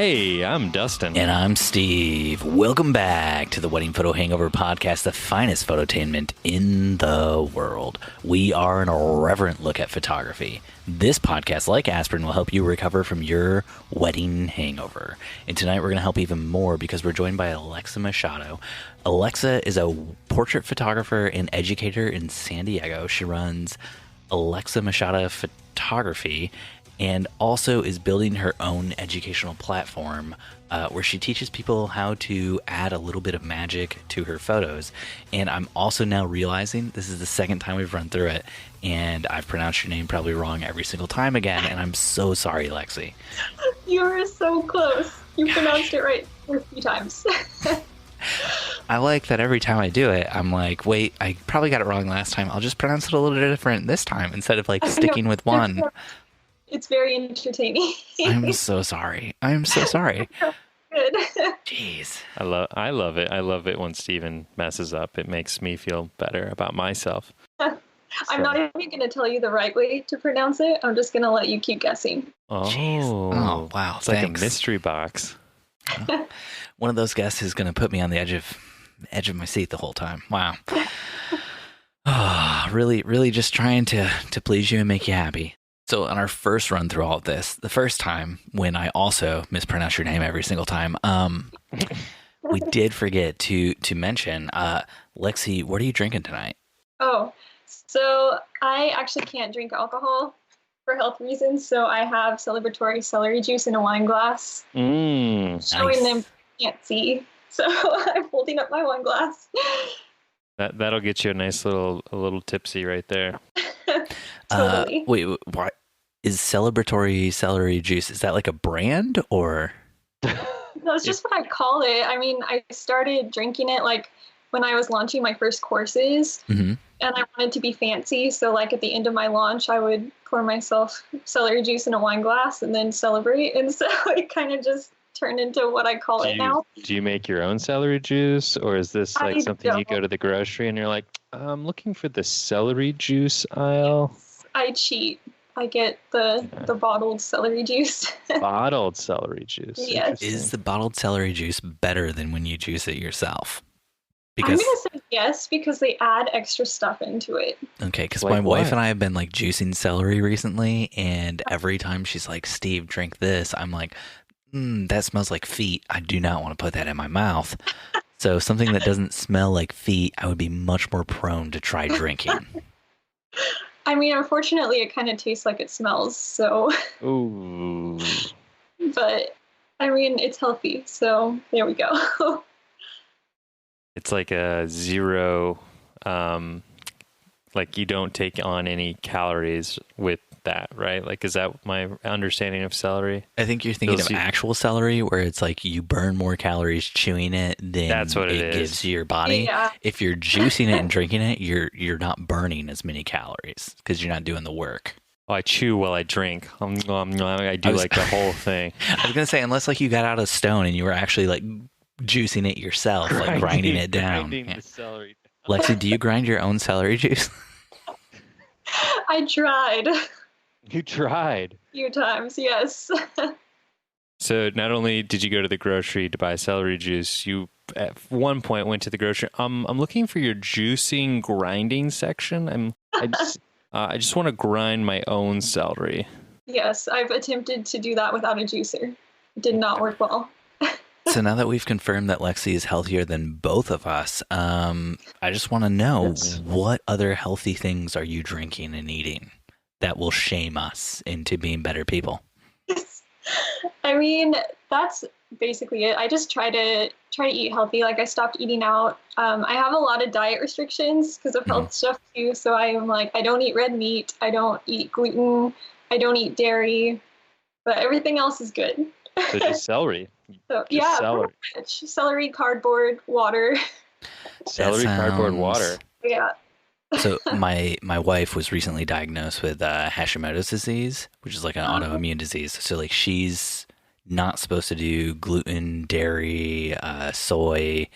Hey, I'm Dustin. And I'm Steve. Welcome back to the Wedding Photo Hangover podcast, the finest phototainment in the world. We are an irreverent look at photography. This podcast, like aspirin, will help you recover from your wedding hangover. And tonight we're going to help even more because we're joined by Lexie Machado. Alexa is a portrait photographer and educator in San Diego. She runs Lexie Machado Photography and also is building her own educational platform where she teaches people how to add a little bit of magic to her photos. And I'm also now realizing this is the second time we've run through it, and I've pronounced your name probably wrong every single time again, and I'm so sorry, Lexie. You were so close. You pronounced it right a few times. I like that every time I do it, I'm like, wait, I probably got it wrong last time. I'll just pronounce it a little bit different this time instead of like sticking with one. It's very entertaining. I'm so sorry. I'm so sorry. Good. Jeez. I love it. I love it when Steven messes up. It makes me feel better about myself. I'm not even going to tell you the right way to pronounce it. I'm just going to let you keep guessing. Oh wow. It's like a mystery box. One of those guests is going to put me on the edge of my seat the whole time. Wow. Really just trying to please you and make you happy. So on our first run through all of this, the first time when I also mispronounce your name every single time, we did forget to mention, Lexie, what are you drinking tonight? Oh, so I actually can't drink alcohol for health reasons, so I have celebratory celery juice in a wine glass. Showing Nice. them can't see, so I'm holding up my wine glass. That'll get you a nice little tipsy right there. Totally. Wait, what is celebratory celery juice? Is that like a brand or? That's just what I call it. I mean, I started drinking it like when I was launching my first courses, Mm-hmm. and I wanted to be fancy. So like at the end of my launch, I would pour myself celery juice in a wine glass and then celebrate. And so it kind of just turned into what I call it now. Do you make your own celery juice, or is this like I something you don't. go to the grocery and you're like, I'm looking for the celery juice aisle? I cheat. I get the bottled celery juice. Bottled celery juice. Yes. Interesting. Is the bottled celery juice better than when you juice it yourself? I'm Because going to say yes, because they add extra stuff into it. okay, because Like my wife what? and I have been like juicing celery recently, and every time she's like, "Steve, drink this," I'm like, "That smells like feet. I do not want to put that in my mouth." So something that doesn't smell like feet, I would be much more prone to try drinking. I mean, unfortunately, it kind of tastes like it smells. So, Ooh. but I mean, it's healthy. So there we go. It's like a zero, like you don't take on any calories with that, right? Like, is that my understanding of celery? I think you're thinking Those of you- actual celery, where it's like you burn more calories chewing it than That's what it is. gives your body. Yeah. If you're juicing it and drinking it, you're not burning as many calories because you're not doing the work. Oh, I chew while I drink. I do I was- like the whole thing. I was gonna say, unless like you got out a stone and you were actually like juicing it yourself, like grinding it down. Grinding Yeah. the celery. Lexie, do you grind your own celery juice? I tried a You tried. few times, yes. So not only did you go to the grocery to buy celery juice, you at one point went to the grocery. I'm looking for your juicing grinding section. I just want to grind my own celery. Yes, I've attempted to do that without a juicer. It did not work well. So now that we've confirmed that Lexie is healthier than both of us, I just want to know, Yes. what other healthy things are you drinking and eating that will shame us into being better people? I mean, that's basically it. I just try to eat healthy. Like I stopped eating out. I have a lot of diet restrictions because of health stuff too. So I am like, I don't eat red meat. I don't eat gluten. I don't eat dairy. But everything else is good. So just celery. So Just yeah, celery. pretty much. Celery, cardboard, water. Celery, cardboard, sounds- water. Yeah. So my wife was recently diagnosed with Hashimoto's disease, which is like an autoimmune disease. So like she's not supposed to do gluten, dairy, soy,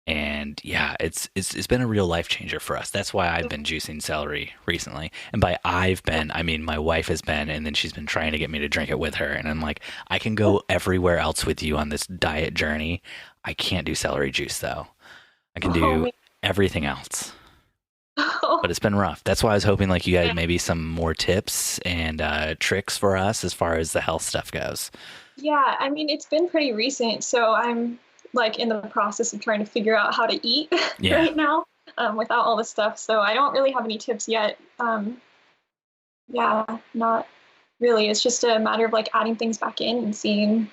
And yeah, it's been a real life changer for us. That's why I've been juicing celery recently. And by I've been, I mean my wife has been, and then she's been trying to get me to drink it with her. And I'm like, I can go everywhere else with you on this diet journey. I can't do celery juice though. I can do everything else. But it's been rough. That's why I was hoping like you guys maybe some more tips and tricks for us as far as the health stuff goes. Yeah, I mean, it's been pretty recent, so I'm like in the process of trying to figure out how to eat right now without all this stuff. So I don't really have any tips yet. Yeah, not really. It's just a matter of like adding things back in and seeing.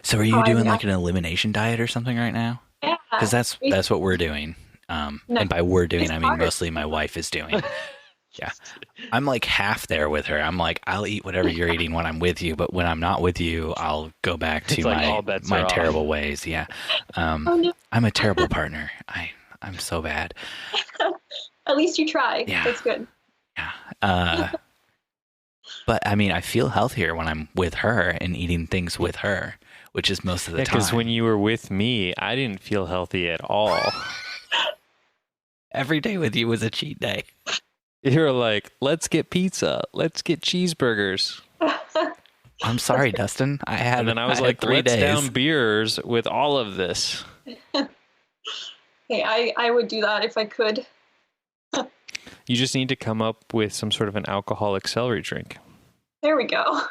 So are you doing like an elimination diet or something right now? Yeah. Because that's what we're doing. And by we're doing, I mean mostly my wife is doing. Yeah. I'm like half there with her. I'm like, I'll eat whatever you're eating when I'm with you, but when I'm not with you, I'll go back to my terrible ways. Yeah. I'm a terrible partner. I'm so bad. At least you try. Yeah. That's good. Yeah. But I mean, I feel healthier when I'm with her and eating things with her, which is most of the time. Because when you were with me, I didn't feel healthy at all. Every day with you was a cheat day. You're like, let's get pizza. Let's get cheeseburgers. I'm sorry, Dustin. And then I was like, 3 let's days. down beers with all of this. Hey, I would do that if I could. You just need to come up with some sort of an alcoholic celery drink. There we go.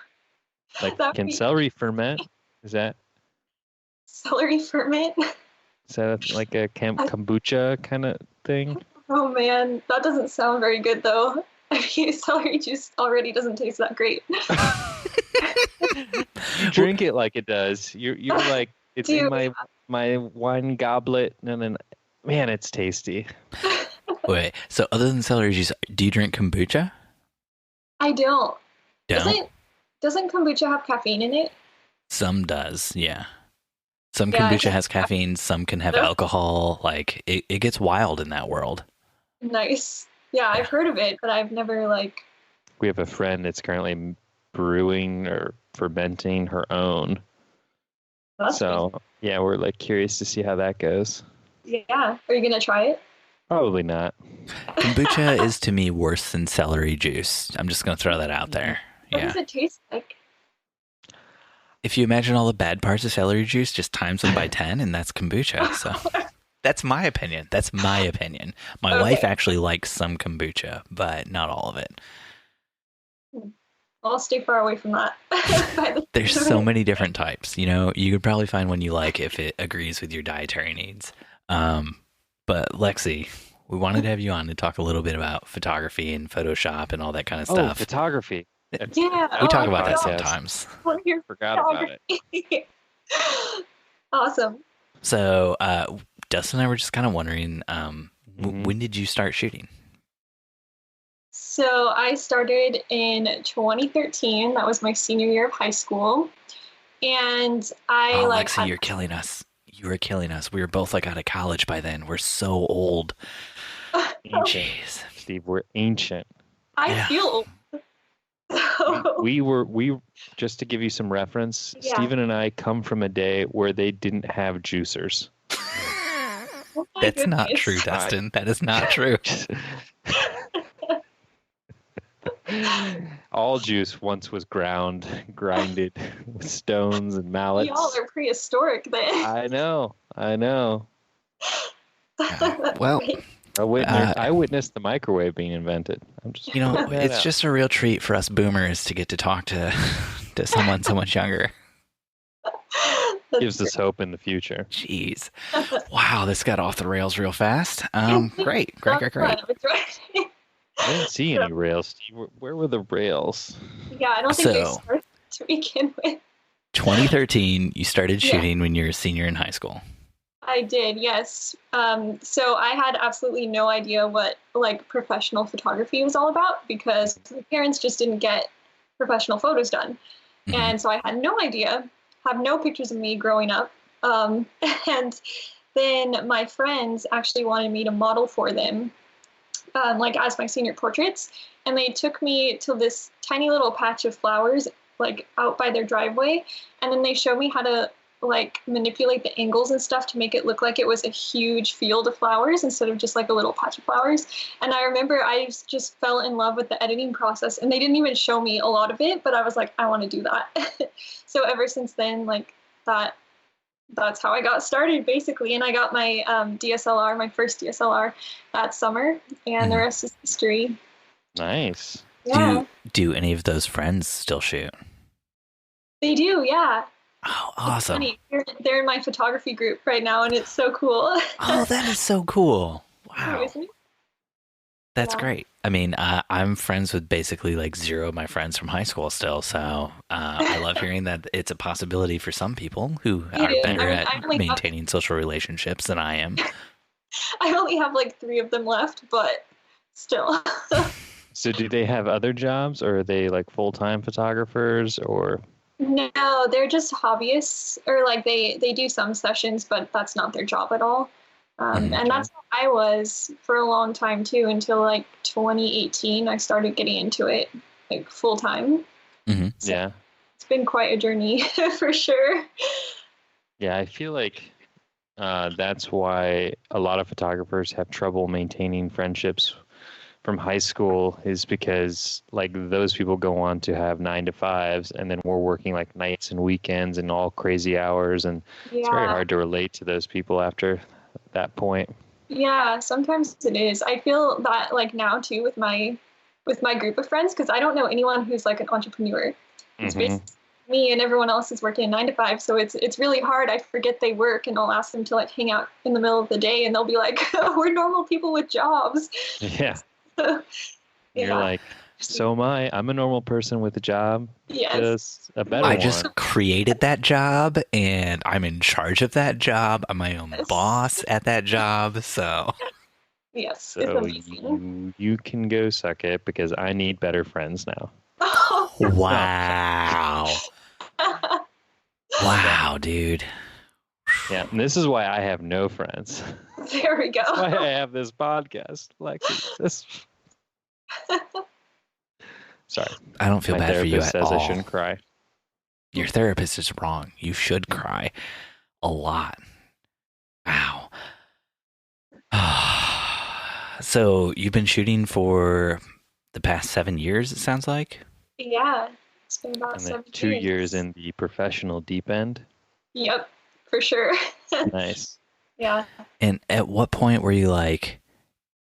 Like, can celery ferment? Is that celery ferment? Is that like a kombucha kind of thing? Oh man, that doesn't sound very good though. I mean, celery juice already doesn't taste that great. You drink it like it does. You're like, it's in my wine goblet, and then, man, it's tasty. Wait, so other than celery juice, do you drink kombucha? I don't. Don't? Doesn't kombucha have caffeine in it? Some does, yeah. Some kombucha has caffeine, some can have alcohol. Like, it gets wild in that world. Nice. Yeah, I've heard of it, but I've never, like... We have a friend that's currently brewing or fermenting her own. So, yeah, we're, like, curious to see how that goes. Yeah. Are you going to try it? Probably not. Kombucha is, to me, worse than celery juice. I'm just going to throw that out there. What does it taste like? If you imagine all the bad parts of celery juice, just times them by 10, and that's kombucha. So that's my opinion. My wife actually likes some kombucha, but not all of it. I'll stay far away from that. There's so many different types. You know, you could probably find one you like if it agrees with your dietary needs. But Lexie, we wanted to have you on to talk a little bit about photography and Photoshop and all that kind of stuff. Oh, photography. Yeah. We talk about that sometimes. Forgot about it. Awesome. So, Dustin and I were just kind of wondering, when did you start shooting? So I started in 2013. That was my senior year of high school. And Lexie, you're killing us. You were killing us. We were both like out of college by then. We're so old. Jeez. Steve, we're ancient. I feel old. We just to give you some reference, Steven and I come from a day where they didn't have juicers. That's not true, Dustin. That is not true. All juice once was grinded with stones and mallets. Y'all are prehistoric then. I know. Well, I witnessed the microwave being invented. It's just a real treat for us boomers to get to talk to someone so much younger. Gives us hope in the future. Jeez. Wow, this got off the rails real fast. Great. I didn't see any rails, Steve. Where were the rails? Yeah, I don't think they started to begin with. 2013, you started shooting when you were a senior in high school. I did, yes. So I had absolutely no idea what like professional photography was all about because my parents just didn't get professional photos done. Mm-hmm. And so I had no idea, have no pictures of me growing up. And then my friends actually wanted me to model for them, like as my senior portraits. And they took me to this tiny little patch of flowers, like out by their driveway. And then they showed me how to like manipulate the angles and stuff to make it look like it was a huge field of flowers instead of just like a little patch of flowers. And I remember I just fell in love with the editing process, and they didn't even show me a lot of it, but I was like, I want to do that. So ever since then, like that's how I got started basically. And I got my DSLR, my first DSLR that summer, and the rest is history. Nice. Yeah. Do any of those friends still shoot? They do, yeah. Oh, awesome. It's funny. They're in my photography group right now, and it's so cool. Oh, that is so cool. Wow. Isn't it? That's Yeah. great. I mean, I'm friends with basically like zero of my friends from high school still. So I love hearing that it's a possibility for some people who are better at maintaining social relationships than I am. I only have like 3 of them left, but still. So do they have other jobs, or are they like full-time photographers, or? No, they're just hobbyists, or like they do some sessions, but that's not their job at all. And that's how I was for a long time too, until like 2018. I started getting into it like full time. So yeah, it's been quite a journey for sure. Yeah, I feel like that's why a lot of photographers have trouble maintaining friendships from high school, is because like those people go on to have 9 to 5s, and then we're working like nights and weekends and all crazy hours, and it's very hard to relate to those people after that point. Yeah, sometimes it is. I feel that like now too with my group of friends, because I don't know anyone who's like an entrepreneur. It's basically me, and everyone else is working 9 to 5, so it's really hard. I forget they work, and I'll ask them to like hang out in the middle of the day, and they'll be like, oh, we're normal people with jobs. Yeah. Yeah. You're like, so am I. I'm a normal person with a job. Yes. Just a better I one. just created that job, and I'm in charge of that job. I'm my own boss at that job, so. Yes. So you can go suck it, because I need better friends now. Wow. Wow, dude. Yeah, and this is why I have no friends. There we go. That's why I have this podcast, Lexie. Sorry. I don't feel bad for you at all. My therapist says I shouldn't cry. Your therapist is wrong. You should cry a lot. Wow. So you've been shooting for the past 7 years, it sounds like? Yeah. It's been about 7 years. 2 years in the professional deep end. Yep, for sure. Nice. Yeah. And at what point were you like,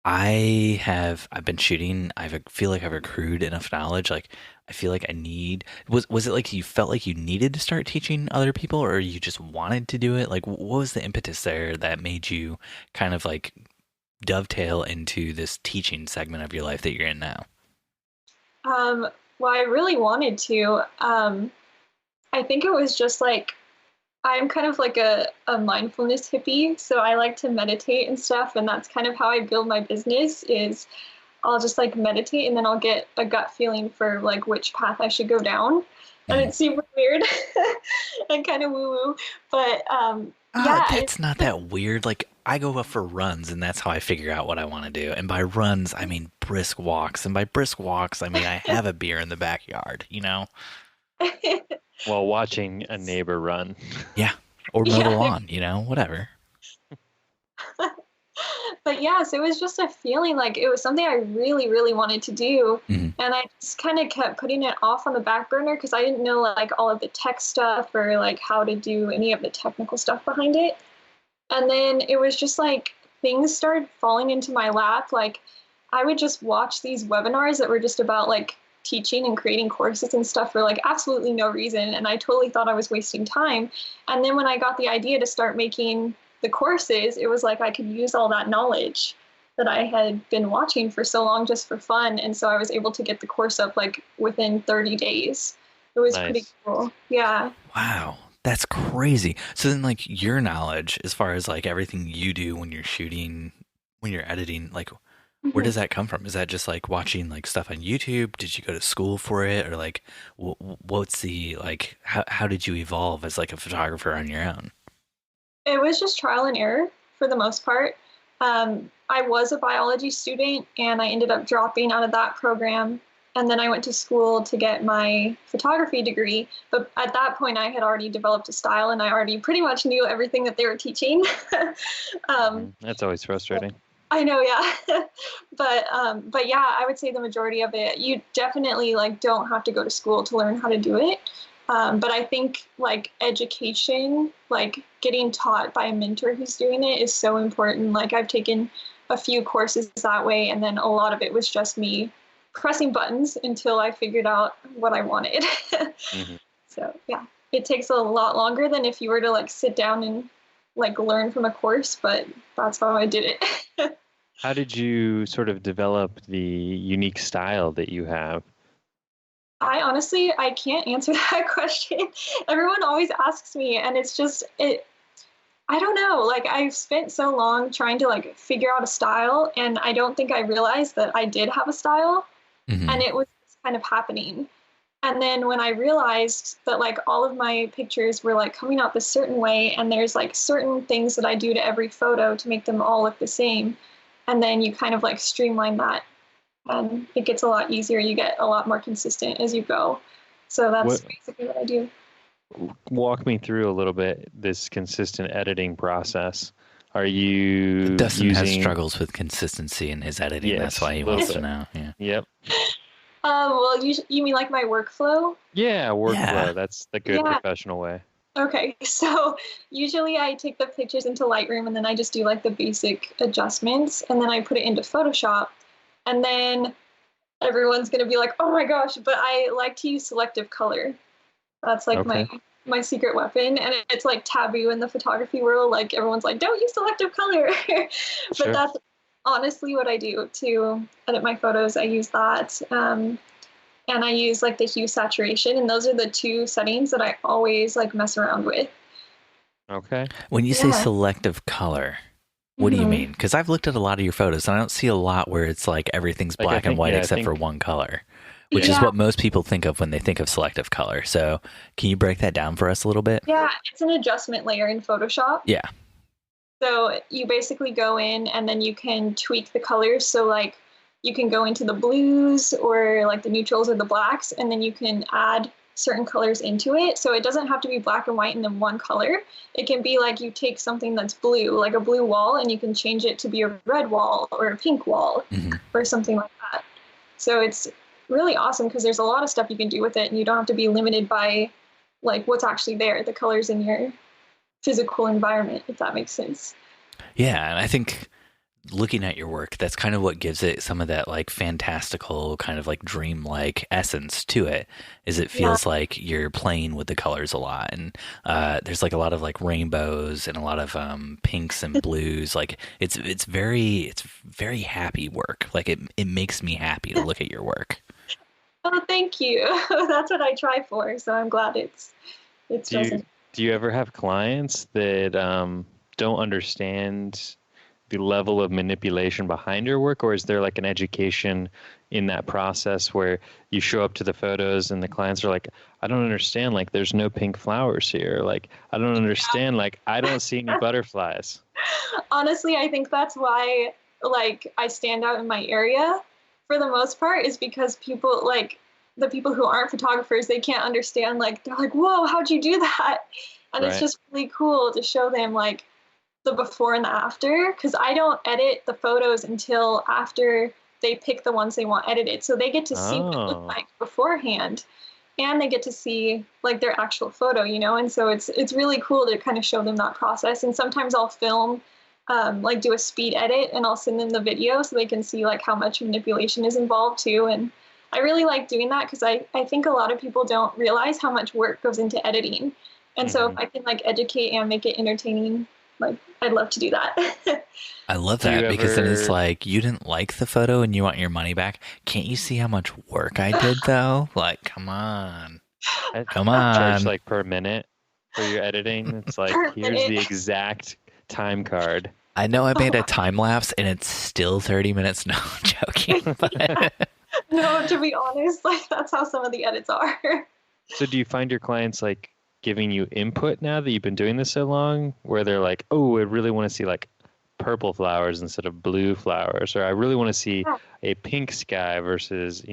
I've been shooting, feel like I've accrued enough knowledge, like I feel like I need, was it like you felt like you needed to start teaching other people, or you just wanted to do it? Like what was the impetus there that made you kind of like dovetail into this teaching segment of your life that you're in now? Well, I really wanted to. I think it was just like, I'm kind of like a mindfulness hippie, so I like to meditate and stuff, and that's kind of how I build my business. Is I'll just like meditate, and then I'll get a gut feeling for like which path I should go down, and it's super weird and kind of woo-woo, but yeah, it's not that weird. Like I go up for runs, and that's how I figure out what I want to do. And by runs, I mean brisk walks, and by brisk walks, I mean I have a beer in the backyard, you know. While watching a neighbor run. Yeah. Or mow the lawn, you know, whatever. But yeah, so it was just a feeling like it was something I really, really wanted to do. And I just kind of kept putting it off on the back burner because I didn't know like all of the tech stuff or like how to do any of the technical stuff behind it. And then it was just like things started falling into my lap. Like I would just watch these webinars that were just about like teaching and creating courses and stuff for like absolutely no reason, and I totally thought I was wasting time. And then when I got the idea to start making the courses, it was like I could use all that knowledge that I had been watching for so long just for fun, and so I was able to get the course up like within 30 days. It was pretty cool. Yeah. Wow, that's crazy. So then like your knowledge as far as like everything you do when you're shooting, when you're editing, like where does that come from? Is that just like watching like stuff on YouTube? Did you go to school for it, or like what's the like how did you evolve as like a photographer on your own? It was just trial and error for the most part. I was a biology student, and I ended up dropping out of that program and then I went to school to get my photography degree. But at that point, I had already developed a style, and I already pretty much knew everything that they were teaching. That's always frustrating. I know, yeah. But yeah, I would say the majority of it, you definitely like don't have to go to school to learn how to do it. But I think like education, like getting taught by a mentor who's doing it is so important. Like I've taken a few courses that way, and then a lot of it was just me pressing buttons until I figured out what I wanted. So yeah, it takes a lot longer than if you were to like sit down and like learn from a course, but that's how I did it. How did you sort of develop the unique style that you have? I can't answer that question. Everyone always asks me, and it's just, I don't know. Like I've spent so long trying to like figure out a style, and I don't think I realized that I did have a style, and it was kind of happening. And then when I realized that like all of my pictures were like coming out this certain way, and there's like certain things that I do to every photo to make them all look the same, and then you kind of like streamline that, and it gets a lot easier. You get a lot more consistent as you go. So that's basically what I do. Walk me through a little bit this consistent editing process. Are you Dustin has struggles with consistency in his editing. Yes, that's why he wants to know. Yeah. Yep. Well, you mean like my workflow? Yeah, workflow. Yeah. That's the good professional way. Okay, so usually I take the pictures into Lightroom, and then I just do like the basic adjustments, and then I put it into Photoshop, and then everyone's gonna be like, oh my gosh, but I like to use selective color. That's like my secret weapon, and it's like taboo in the photography world. Like everyone's like, don't use selective color. But that's honestly what I do to edit my photos. I use that. And I use like the hue saturation, and those are the two settings that I always like mess around with. Okay. When you say selective color, what do you mean? Because I've looked at a lot of your photos, and I don't see a lot where it's like everything's black and white except for one color, which is what most people think of when they think of selective color. So can you break that down for us a little bit? Yeah, it's an adjustment layer in Photoshop. Yeah. So you basically go in, and then you can tweak the colors. So like you can go into the blues or like the neutrals or the blacks, and then you can add certain colors into it. So it doesn't have to be black and white and then one color. It can be like you take something that's blue, like a blue wall, and you can change it to be a red wall or a pink wall or something like that. So it's really awesome because there's a lot of stuff you can do with it, and you don't have to be limited by like what's actually there, the colors in your physical environment, if that makes sense. Yeah, and I think looking at your work, that's kind of what gives it some of that like fantastical kind of like dreamlike essence to it, is it feels like you're playing with the colors a lot, and there's like a lot of like rainbows and a lot of pinks and blues. Like it's very happy work. Like it makes me happy to look at your work. Oh, thank you. That's what I try for, so I'm glad it's Do you ever have clients that don't understand the level of manipulation behind your work, or is there like an education in that process where you show up to the photos and the clients are like, I don't understand, like there's no pink flowers here, like I don't understand, like I don't see any butterflies? Honestly, I think that's why like I stand out in my area for the most part, is because people like the people who aren't photographers, they can't understand, like they're like, whoa, how'd you do that? And it's just really cool to show them like the before and the after, because I don't edit the photos until after they pick the ones they want edited. So they get to see what it looked like beforehand, and they get to see like their actual photo, you know? And so it's really cool to kind of show them that process. And sometimes I'll film, like do a speed edit, and I'll send them the video so they can see like how much manipulation is involved too. And I really like doing that because I think a lot of people don't realize how much work goes into editing. And so if I can like educate and make it entertaining, like I'd love to do that. I love that, because then it's like, you didn't like the photo and you want your money back. Can't you see how much work I did though? Like, come on. Charge like per minute for your editing. It's like, here's the exact time card. I know I made a time lapse and it's still 30 minutes. No, I'm joking. But... No, to be honest, like that's how some of the edits are. So do you find your clients like giving you input now that you've been doing this so long, where they're like, oh, I really want to see like purple flowers instead of blue flowers, or I really want to see a pink sky versus,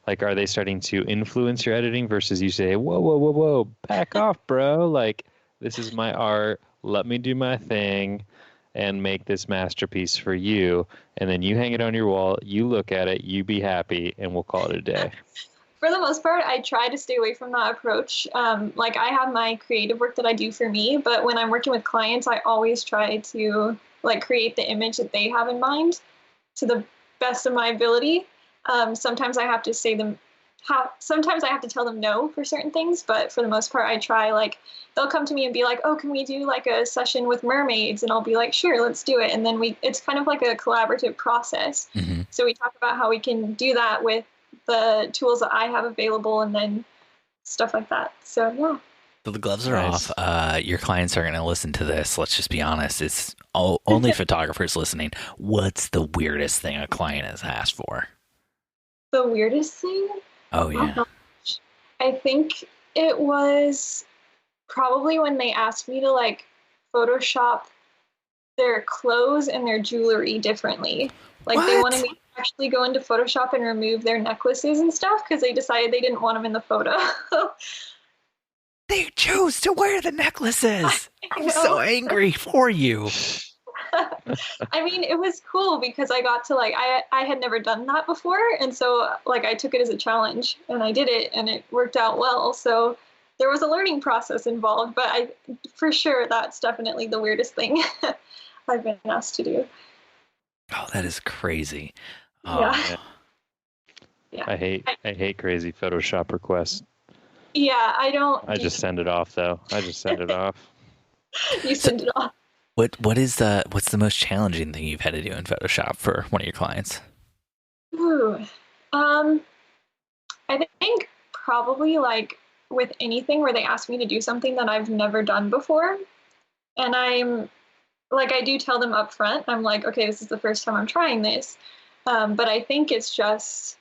like, are they starting to influence your editing versus you say, whoa, whoa, whoa, whoa, back off, bro. Like, this is my art. Let me do my thing and make this masterpiece for you. And then you hang it on your wall, you look at it, you be happy, and we'll call it a day. For the most part, I try to stay away from that approach. Like, I have my creative work that I do for me, but when I'm working with clients, I always try to like create the image that they have in mind to the best of my ability. Sometimes I have to sometimes I have to tell them no for certain things, but for the most part, I try. Like, they'll come to me and be like, oh, can we do like a session with mermaids? And I'll be like, sure, let's do it. And then it's kind of like a collaborative process. Mm-hmm. So we talk about how we can do that with the tools that I have available and then stuff like that. So, yeah. So the gloves are off. Your clients are going to listen to this. Let's just be honest. It's only photographers listening. What's the weirdest thing a client has asked for? The weirdest thing? Oh, yeah. I think it was probably when they asked me to like Photoshop their clothes and their jewelry differently. Like, they wanted me to actually go into Photoshop and remove their necklaces and stuff because they decided they didn't want them in the photo. They chose to wear the necklaces. I'm so angry for you. I mean, it was cool because I got to like, I had never done that before. And so like, I took it as a challenge and I did it and it worked out well. So there was a learning process involved, but for sure, that's definitely the weirdest thing I've been asked to do. Oh, that is crazy. Yeah. I hate crazy Photoshop requests. Yeah, I just send it off though. I just send it off. You send it off. What's the most challenging thing you've had to do in Photoshop for one of your clients? Ooh, I think probably like with anything where they ask me to do something that I've never done before, and I'm like, I do tell them up front. I'm like, okay, this is the first time I'm trying this, but I think it's just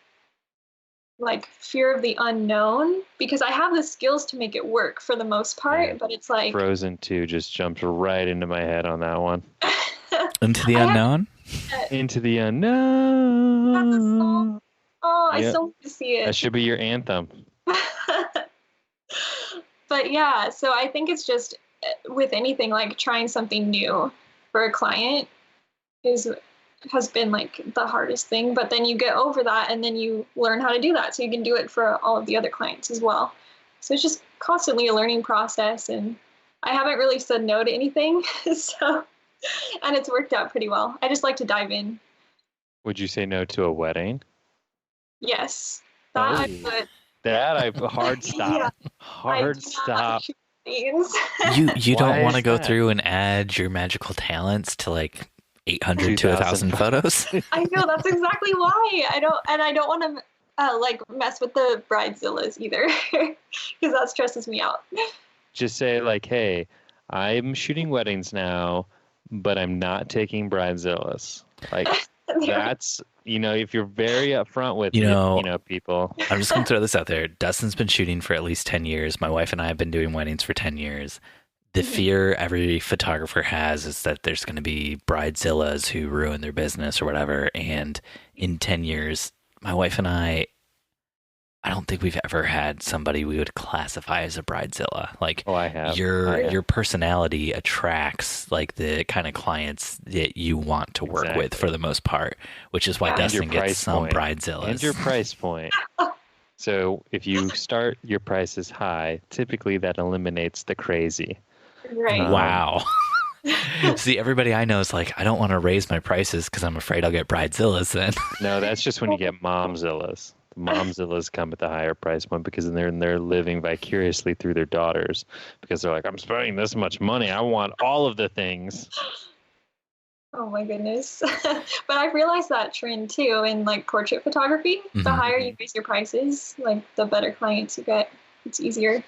like fear of the unknown because I have the skills to make it work for the most part, but it's like Frozen 2 just jumped right into my head on that one. Into the unknown? Into the unknown. That's a song. Oh, I still want to see it. That should be your anthem. But yeah, so I think it's just with anything like trying something new for a client has been like the hardest thing, but then you get over that and then you learn how to do that so you can do it for all of the other clients as well. So it's just constantly a learning process, and I haven't really said no to anything. So, and it's worked out pretty well. I just like to dive in. Would you say no to a wedding? Yes. Hard stop. Yeah, hard stop. You don't want to go through and add your magical talents to like 800 to 1,000 photos? I know, that's exactly why. I don't want to like mess with the bridezillas either because that stresses me out. Just say like, hey, I'm shooting weddings now, but I'm not taking bridezillas. Like that's, if you're very upfront with people. I'm just going to throw this out there. Dustin's been shooting for at least 10 years. My wife and I have been doing weddings for 10 years. The fear every photographer has is that there's going to be bridezillas who ruin their business or whatever. And in 10 years, my wife and I don't think we've ever had somebody we would classify as a bridezilla. Like, I have. Your personality attracts like the kind of clients that you want to work with for the most part, which is why Dustin gets some bridezillas. And your price point. So if you start your prices high, typically that eliminates the crazy. Right. Wow. See, everybody I know is like, I don't want to raise my prices because I'm afraid I'll get bridezillas then. No, that's just when you get momzillas. The momzillas come at the higher price point because they're living vicariously through their daughters because they're like, I'm spending this much money. I want all of the things. Oh my goodness. But I've realized that trend too in like portrait photography. The higher you raise your prices, like the better clients you get. It's easier.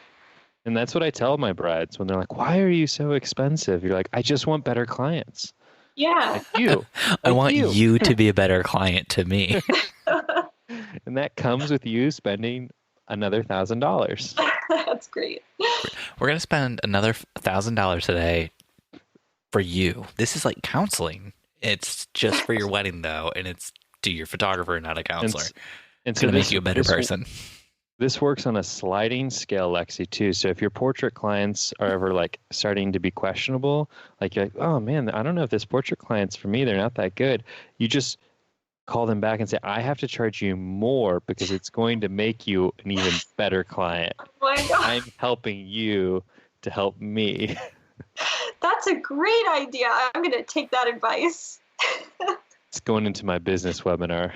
And that's what I tell my brides when they're like, why are you so expensive? You're like, I just want better clients. Yeah. Like you. I want you to be a better client to me. And that comes with you spending another $1,000. That's great. We're going to spend another $1,000 today for you. This is like counseling. It's just for your wedding though, and it's to your photographer, not a counselor. And It's so going to make you a better person. This works on a sliding scale, Lexie, too. So if your portrait clients are ever like starting to be questionable, like you're like, oh man, I don't know if this portrait client's for me. They're not that good. You just call them back and say, I have to charge you more because it's going to make you an even better client. Oh my God. I'm helping you to help me. That's a great idea. I'm going to take that advice. It's going into my business webinar.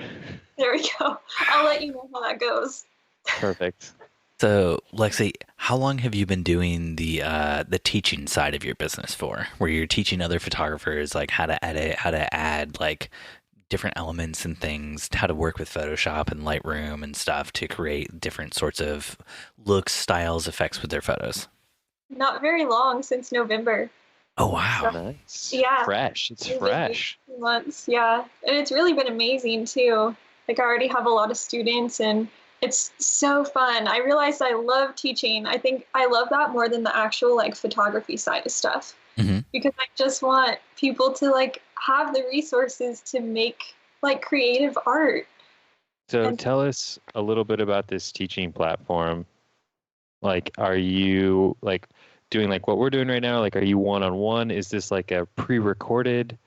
There we go. I'll let you know how that goes. Perfect. So, Lexie, how long have you been doing the teaching side of your business for? Where you're teaching other photographers like how to edit, how to add like different elements and things, how to work with Photoshop and Lightroom and stuff to create different sorts of looks, styles, effects with their photos? Not very long, since November. Oh wow! Nice. Yeah. Fresh. It's fresh. 2 months, yeah, and it's really been amazing too. Like I already have a lot of students, and it's so fun. I realized I love teaching. I think I love that more than the actual like photography side of stuff, because I just want people to like have the resources to make like creative art. So tell us a little bit about this teaching platform. Like, are you like doing like what we're doing right now? Like, are you one-on-one? Is this like a pre-recorded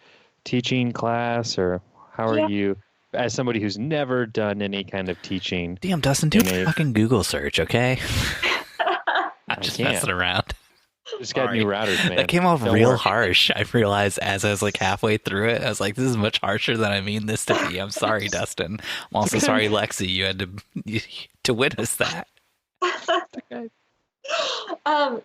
teaching class, or how are you, as somebody who's never done any kind of teaching? Damn, Dustin, do a fucking Google search, okay? I'm just messing around. Just got new routers, man. That came off real harsh. I realized as I was like halfway through it, I was like, this is much harsher than I mean this to be. I'm sorry, Dustin. I'm also sorry, Lexie. You had to witness that.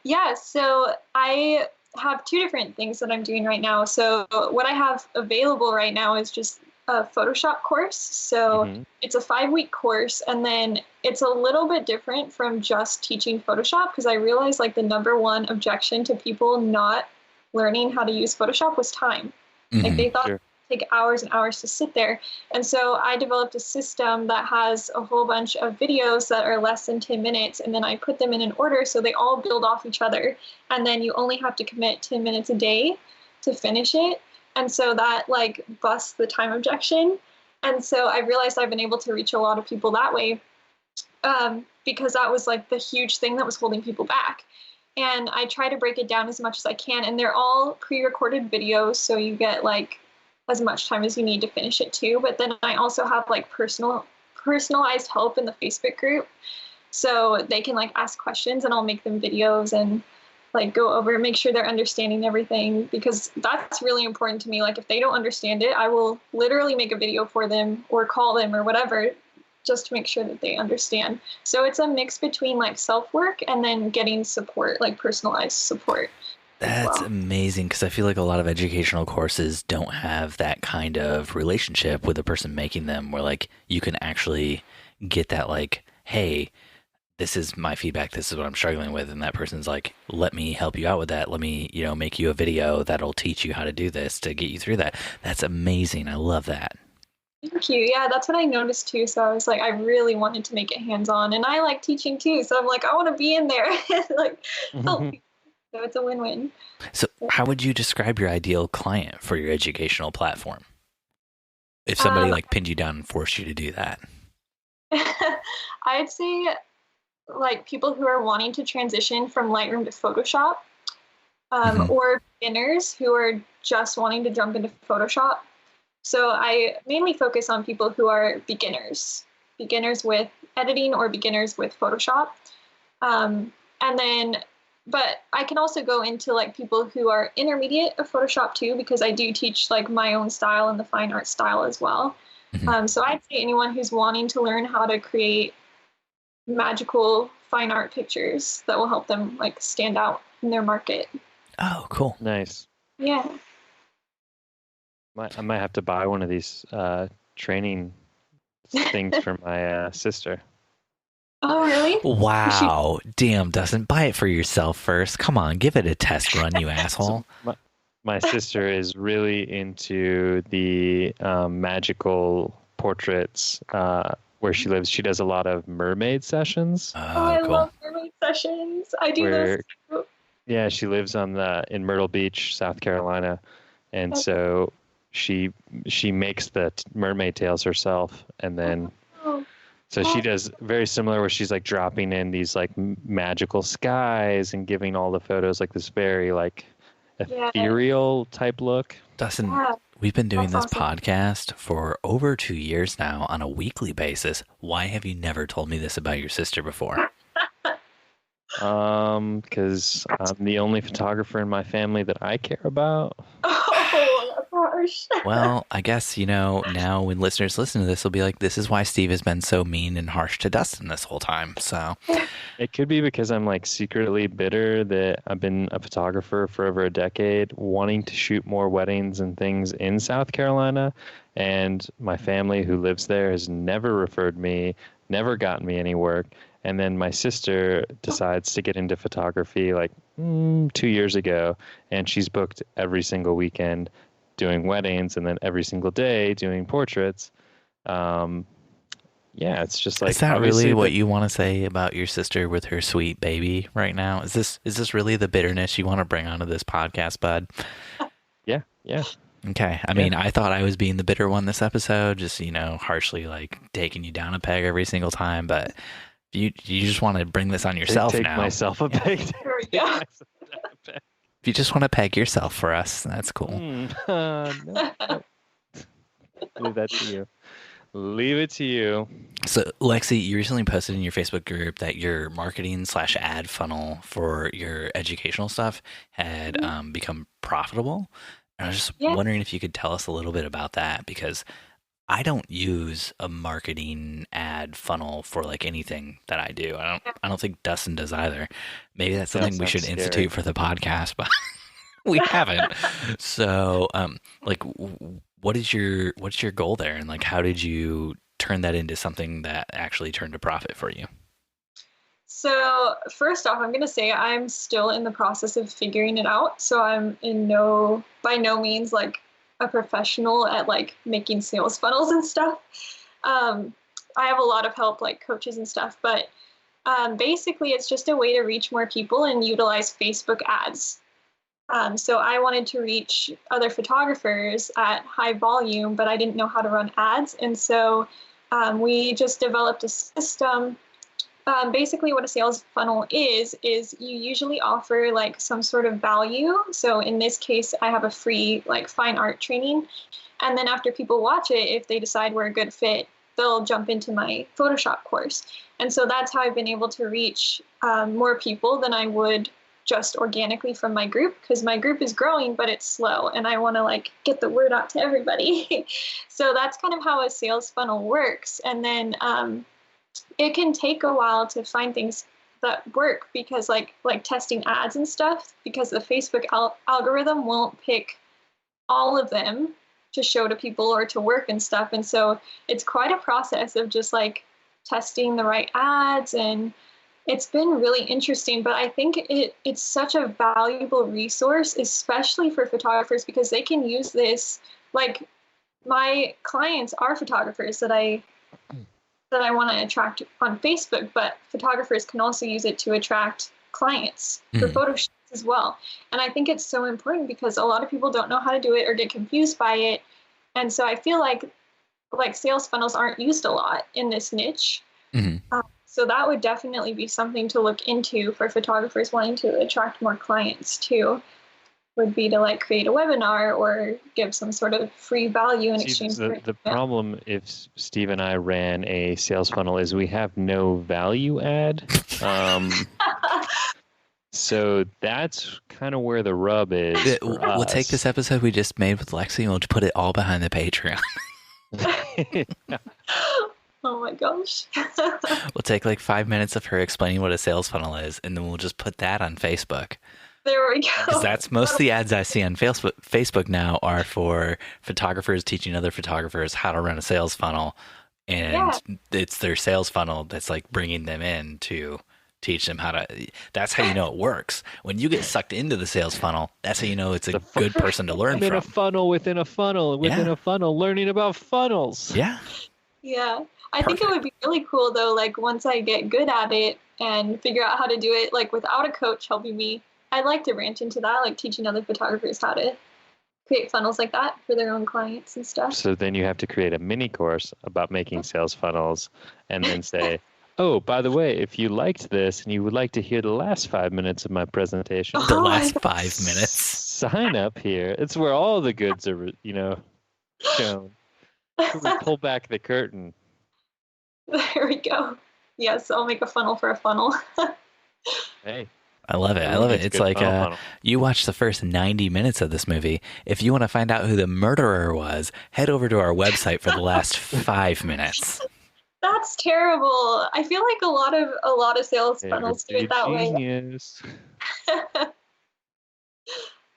Yeah, so I have two different things that I'm doing right now. So what I have available right now is just a Photoshop course. So it's a 5-week course, and then it's a little bit different from just teaching Photoshop, because I realized like the number one objection to people not learning how to use Photoshop was time. Like they thought it would take hours and hours to sit there. And so I developed a system that has a whole bunch of videos that are less than 10 minutes, and then I put them in an order so they all build off each other. And then you only have to commit 10 minutes a day to finish it. And so that like busts the time objection. And so I realized I've been able to reach a lot of people that way, because that was like the huge thing that was holding people back. And I try to break it down as much as I can. And they're all pre-recorded videos, so you get like as much time as you need to finish it too. But then I also have like personalized help in the Facebook group, so they can like ask questions, and I'll make them videos and like go over, make sure they're understanding everything, because that's really important to me. Like if they don't understand it, I will literally make a video for them or call them or whatever, just to make sure that they understand. So it's a mix between like self-work and then getting support, like personalized support. That's amazing, because I feel like a lot of educational courses don't have that kind of relationship with the person making them, where like you can actually get that like, hey, this is my feedback, this is what I'm struggling with, and that person's like, let me help you out with that, let me, make you a video that'll teach you how to do this to get you through that. That's amazing. I love that. Thank you. Yeah, that's what I noticed too. So I was like, I really wanted to make it hands-on, and I like teaching too. So I'm like, I want to be in there and like help people. So it's a win-win. So how would you describe your ideal client for your educational platform? If somebody like pinned you down and forced you to do that. I'd say like people who are wanting to transition from Lightroom to Photoshop, or beginners who are just wanting to jump into Photoshop. So I mainly focus on people who are beginners with editing or beginners with Photoshop. But I can also go into like people who are intermediate of Photoshop too, because I do teach like my own style and the fine art style as well. So I'd say anyone who's wanting to learn how to create magical fine art pictures that will help them like stand out in their market. Oh, cool. Nice. Yeah. I might have to buy one of these training things for my sister. Oh, really? Wow. Damn, Dustin, buy it for yourself first. Come on, give it a test run, you asshole. My sister is really into the magical portraits where she lives. She does a lot of mermaid sessions. I love mermaid sessions. I do those too. Yeah, she lives in Myrtle Beach, South Carolina. And so she makes the mermaid tails herself, and then Oh, so she does very similar where she's like dropping in these like magical skies and giving all the photos like this very like yeah. ethereal type look. Dustin, Yeah, we've been doing that's this awesome. podcast for over 2 years now on a weekly basis. Why have you never told me this about your sister before? Because I'm the only photographer in my family that I care about. Oh, that's harsh. Well, I guess, now when listeners listen to this, they'll be like, this is why Steve has been so mean and harsh to Dustin this whole time. So, It could be because I'm like secretly bitter that I've been a photographer for over a decade, wanting to shoot more weddings and things in South Carolina. And my family who lives there has never referred me, never gotten me any work. And then my sister decides to get into photography like 2 years ago, and she's booked every single weekend doing weddings and then every single day doing portraits. Yeah, it's just like is that obviously really what you want to say about your sister with her sweet baby right now? Is this really the bitterness you want to bring onto this podcast, bud? Yeah, yeah. Okay. I mean, I thought I was being the bitter one this episode, just, harshly like taking you down a peg every single time, but you just want to bring this on yourself Take now. myself a peg. There we go. If you just want to peg yourself for us, that's cool. No. Leave that to you. Leave it to you. So, Lexie, you recently posted in your Facebook group that your marketing/ad funnel for your educational stuff had become profitable. And I was just wondering if you could tell us a little bit about that, because I don't use a marketing ad funnel for like anything that I do. I don't think Dustin does either. Maybe that's something we should institute for the podcast, but we haven't. So, what's your goal there, and like how did you turn that into something that actually turned a profit for you? So first off, I'm going to say I'm still in the process of figuring it out. So I'm by no means like a professional at like making sales funnels and stuff. I have a lot of help, like coaches and stuff, but basically it's just a way to reach more people and utilize Facebook ads. So I wanted to reach other photographers at high volume, but I didn't know how to run ads. And so we just developed a system. Basically what a sales funnel is you usually offer like some sort of value. So in this case, I have a free like fine art training. And then after people watch it, if they decide we're a good fit, they'll jump into my Photoshop course. And so that's how I've been able to reach more people than I would just organically from my group, because my group is growing, but it's slow and I want to like get the word out to everybody. So that's kind of how a sales funnel works. And then it can take a while to find things that work, because like testing ads and stuff, because the Facebook algorithm won't pick all of them to show to people or to work and stuff. And so it's quite a process of just like testing the right ads, and it's been really interesting. But I think it's such a valuable resource, especially for photographers, because they can use this. Like my clients are photographers that I want to attract on Facebook, but photographers can also use it to attract clients for photo shoots as well. And I think it's so important because a lot of people don't know how to do it or get confused by it. And so I feel like sales funnels aren't used a lot in this niche. So that would definitely be something to look into for photographers wanting to attract more clients too, would be to like create a webinar or give some sort of free value in exchange for the problem if Steve and I ran a sales funnel is we have no value add. So that's kind of where the rub is. We'll take this episode we just made with Lexie and we'll put it all behind the Patreon. Oh my gosh. We'll take like 5 minutes of her explaining what a sales funnel is, and then we'll just put that on Facebook. There we go. Because that's most of the ads I see on Facebook now are for photographers teaching other photographers how to run a sales funnel. And it's their sales funnel that's like bringing them in to teach them how to. That's how you know it works. When you get sucked into the sales funnel, that's how you know it's a good person to learn from. In a funnel within a funnel within a funnel, learning about funnels. Yeah. Yeah. I think it would be really cool though, like once I get good at it and figure out how to do it, like without a coach helping me, I'd like to branch into that, like teaching other photographers how to create funnels like that for their own clients and stuff. So then you have to create a mini course about making sales funnels and then say, oh, by the way, if you liked this and you would like to hear the last 5 minutes of my presentation, The last 5 minutes. sign up here. It's where all the goods are, shown. We pull back the curtain. There we go. Yes, I'll make a funnel for a funnel. Hey. I love it. I love it. It's like you watch the first 90 minutes of this movie. If you want to find out who the murderer was, head over to our website for the last 5 minutes. That's terrible. I feel like a lot of sales funnels do it that genius. way.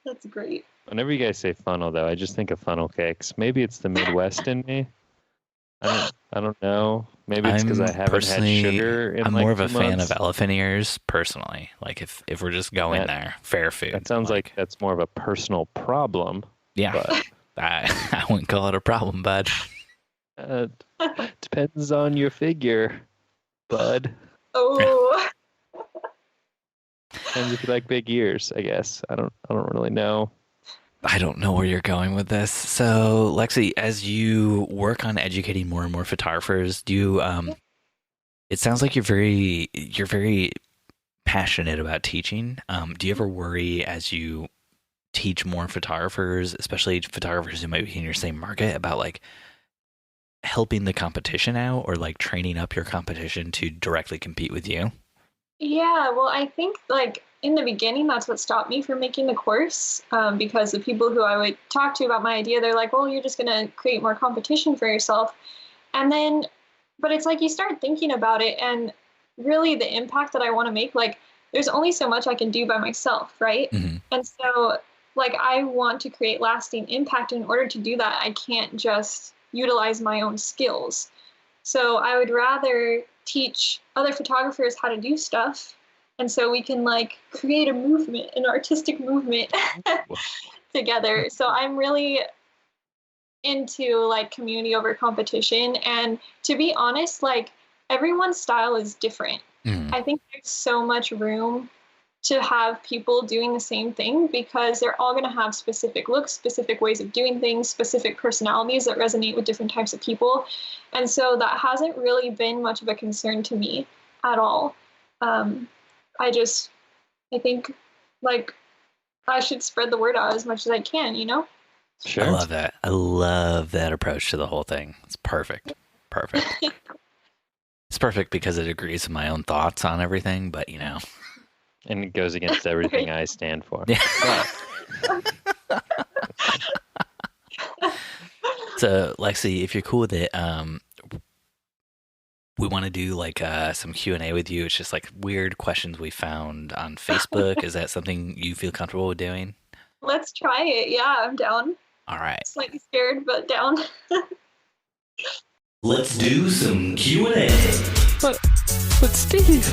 That's great. Whenever you guys say funnel, though, I just think of funnel cakes. Maybe it's the Midwest in me. I don't know. Maybe it's because I haven't had sugar in I'm like more of 2 a fan months. of elephant ears, personally. Like if we're just going there, fair food. That sounds like that's more of a personal problem. Yeah, But I wouldn't call it a problem, bud. depends on your figure, bud. Oh. Depends if you like big ears, I guess. I don't really know. I don't know where you're going with this. So, Lexie, as you work on educating more and more photographers, do you? It sounds like you're very passionate about teaching. Do you ever worry as you teach more photographers, especially photographers who might be in your same market, about like helping the competition out or like training up your competition to directly compete with you? Yeah, well, I think like in the beginning, that's what stopped me from making the course, because the people who I would talk to about my idea, they're like, well, you're just going to create more competition for yourself. And then, but it's like you start thinking about it and really the impact that I want to make, like there's only so much I can do by myself, right? Mm-hmm. And so like I want to create lasting impact. In order to do that, I can't just utilize my own skills. So I would rather teach other photographers how to do stuff, and so we can like create a movement, an artistic movement together. So I'm really into like community over competition, and to be honest, like everyone's style is different. I think there's so much room to have people doing the same thing because they're all going to have specific looks, specific ways of doing things, specific personalities that resonate with different types of people. And so that hasn't really been much of a concern to me at all. I think like I should spread the word out as much as I can, you know? Sure. I love that. I love that approach to the whole thing. It's perfect. Perfect. It's perfect because it agrees with my own thoughts on everything, but you know. And it goes against everything I stand for. Yeah. So, Lexie, if you're cool with it, we want to do like some Q&A with you. It's just like weird questions we found on Facebook. Is that something you feel comfortable with doing? Let's try it. Yeah, I'm down. All right. Slightly scared, but down. Let's do some Q&A. But Steve...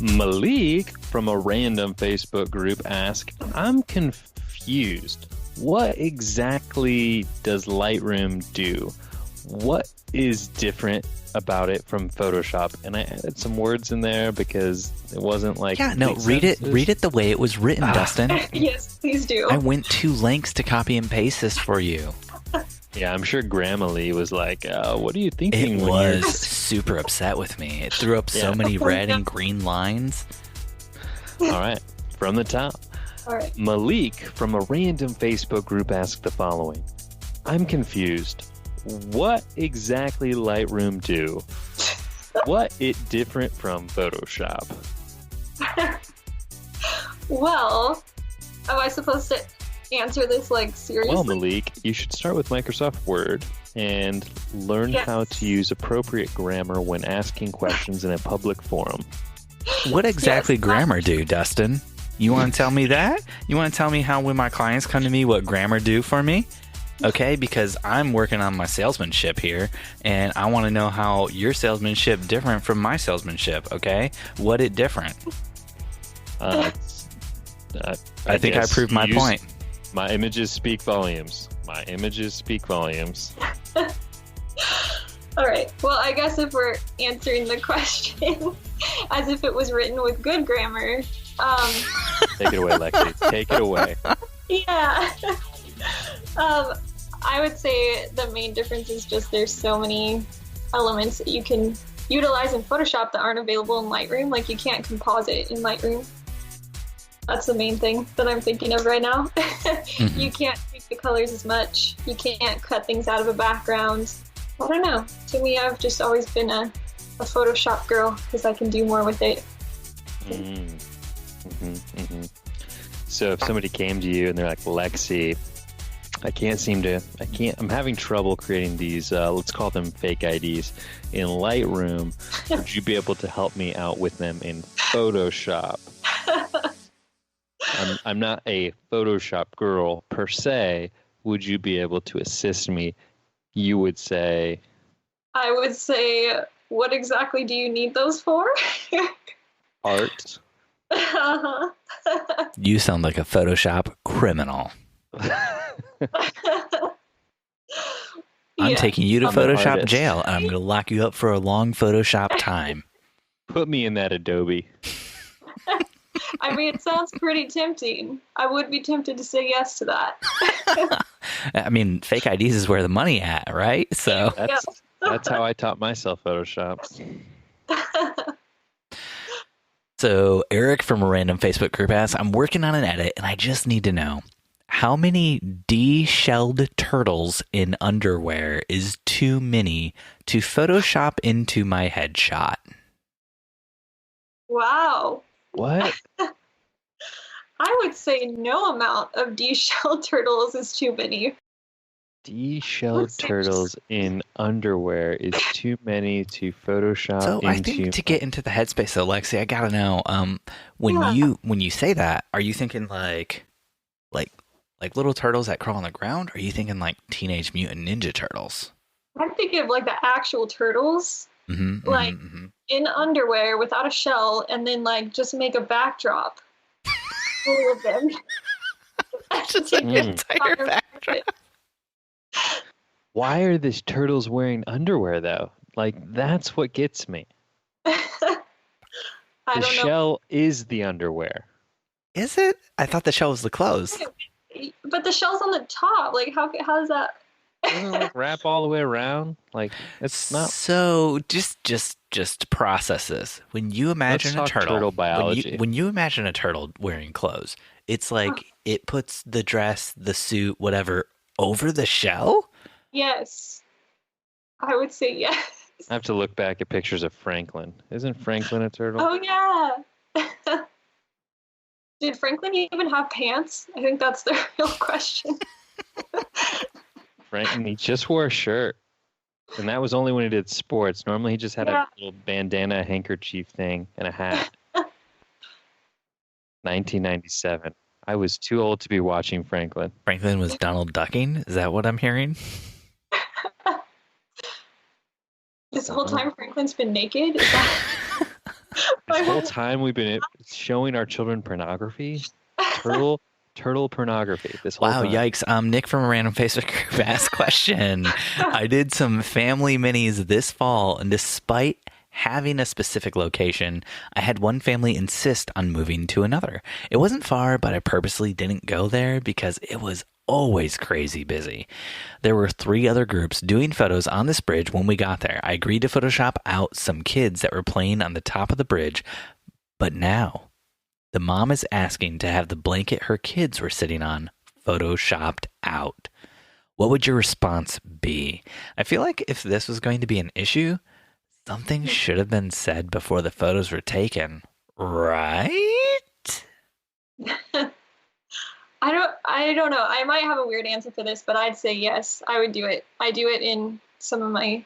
Malik from a random Facebook group asked, I'm confused. What exactly does Lightroom do? What is different about it from Photoshop? And I added some words in there because it wasn't like... Yeah, no, read it the way it was written, Dustin. Yes, please do. I went to lengths to copy and paste this for you. Yeah, I'm sure Grammarly was like, what are you thinking? It was super upset with me. It threw up so many red and green lines. All right, from the top. All right. Malik from a random Facebook group asked the following. I'm confused. What exactly Lightroom do? What it different from Photoshop? Well, am I supposed to answer this like seriously? Well, Malik, you should start with Microsoft Word and learn how to use appropriate grammar when asking questions in a public forum. What exactly grammar do, Dustin? You want to tell me that? You want to tell me how when my clients come to me, what grammar do for me? Okay, because I'm working on my salesmanship here, and I want to know how your salesmanship different from my salesmanship, okay? What it different? I think I proved my point. My images speak volumes. My images speak volumes. All right. Well, I guess if we're answering the question as if it was written with good grammar. Take it away, Lexie. Take it away. Yeah. I would say the main difference is just there's so many elements that you can utilize in Photoshop that aren't available in Lightroom. Like you can't composite in Lightroom. That's the main thing that I'm thinking of right now. Mm-hmm. You can't tweak the colors as much. You can't cut things out of a background. I don't know. To me, I've just always been a Photoshop girl because I can do more with it. So if somebody came to you and they're like, Lexie, I'm having trouble creating these, let's call them fake IDs in Lightroom. Would you be able to help me out with them in Photoshop? I'm not a Photoshop girl per se. Would you be able to assist me? You would say... I would say, what exactly do you need those for? Art. Uh-huh. You sound like a Photoshop criminal. I'm taking you to Photoshop jail, and I'm going to lock you up for a long Photoshop time. Put me in that Adobe. I mean, it sounds pretty tempting. I would be tempted to say yes to that. I mean, fake IDs is where the money at, right? So that's how I taught myself Photoshop. So Eric from a random Facebook group asks, I'm working on an edit, and I just need to know, how many de-shelled turtles in underwear is too many to Photoshop into my headshot? Wow. What? I would say no amount of de-shelled turtles is too many. De-shelled turtles in underwear is too many to Photoshop So into... I think to get into the headspace, though, Lexi, I gotta know, when you say that, are you thinking like little turtles that crawl on the ground? Or are you thinking like Teenage Mutant Ninja Turtles? I'm thinking of like the actual turtles, in underwear without a shell, and then like just make a backdrop full of them. Just like an entire backdrop. Why are these turtles wearing underwear, though? Like, that's what gets me. The shell is the underwear. Is it? I thought the shell was the clothes. But the shell's on the top. Like, how does that... Doesn't it, like, wrap all the way around? Like, it's not... So, just process this. When you imagine a turtle biology. When you imagine a turtle wearing clothes, it's like it puts the dress, the suit, whatever, over the shell? Yes. I would say yes. I have to look back at pictures of Franklin. Isn't Franklin a turtle? Oh, yeah. Did Franklin even have pants? I think that's the real question. Franklin, he just wore a shirt. And that was only when he did sports. Normally he just had a little bandana handkerchief thing and a hat. 1997. I was too old to be watching Franklin. Franklin was Donald Ducking? Is that what I'm hearing? This whole time Franklin's been naked? This whole time we've been showing our children pornography? Turtle pornography. This whole time. Yikes. Nick from a random Facebook group asked question. I did some family minis this fall, and despite having a specific location, I had one family insist on moving to another. It wasn't far, but I purposely didn't go there because it was always crazy busy. There were 3 other groups doing photos on this bridge when we got there. I agreed to Photoshop out some kids that were playing on the top of the bridge, but now the mom is asking to have the blanket her kids were sitting on Photoshopped out. What would your response be? I feel like if this was going to be an issue, something should have been said before the photos were taken, right? I don't know. I might have a weird answer for this, but I'd say yes. I would do it. I do it in some of my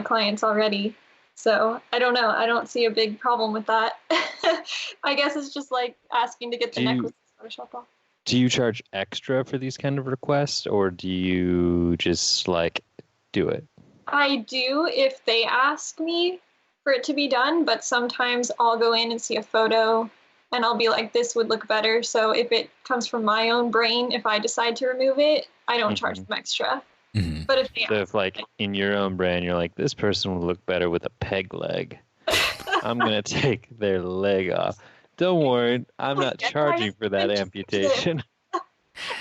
clients already. So I don't know. I don't see a big problem with that. I guess it's just like asking to get the necklace Photoshop off. Do you charge extra for these kind of requests, or do you just like do it? I do if they ask me for it to be done, but sometimes I'll go in and see a photo and I'll be like, this would look better. So if it comes from my own brain, if I decide to remove it, I don't charge them extra. Mm-hmm. But if they if like in your own brain, you're like, this person would look better with a peg leg. I'm going to take their leg off. don't worry, I'm not Yeah, charging for that it's- amputation.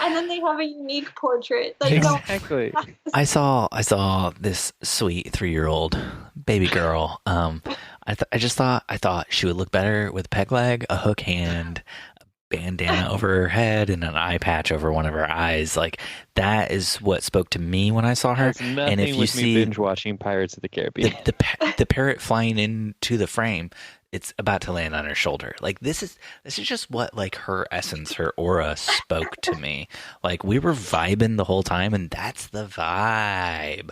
And then they have a unique portrait that you don't. Exactly. I saw this sweet 3-year-old baby girl. I thought she would look better with a peg leg, a hook hand, a bandana over her head, and an eye patch over one of her eyes. Like that is what spoke to me when I saw her. Has nothing And if you with me see binge watching Pirates of the Caribbean. the parrot flying into the frame, it's about to land on her shoulder. Like this is just what like her essence, her aura spoke to me. Like we were vibing the whole time, and that's the vibe.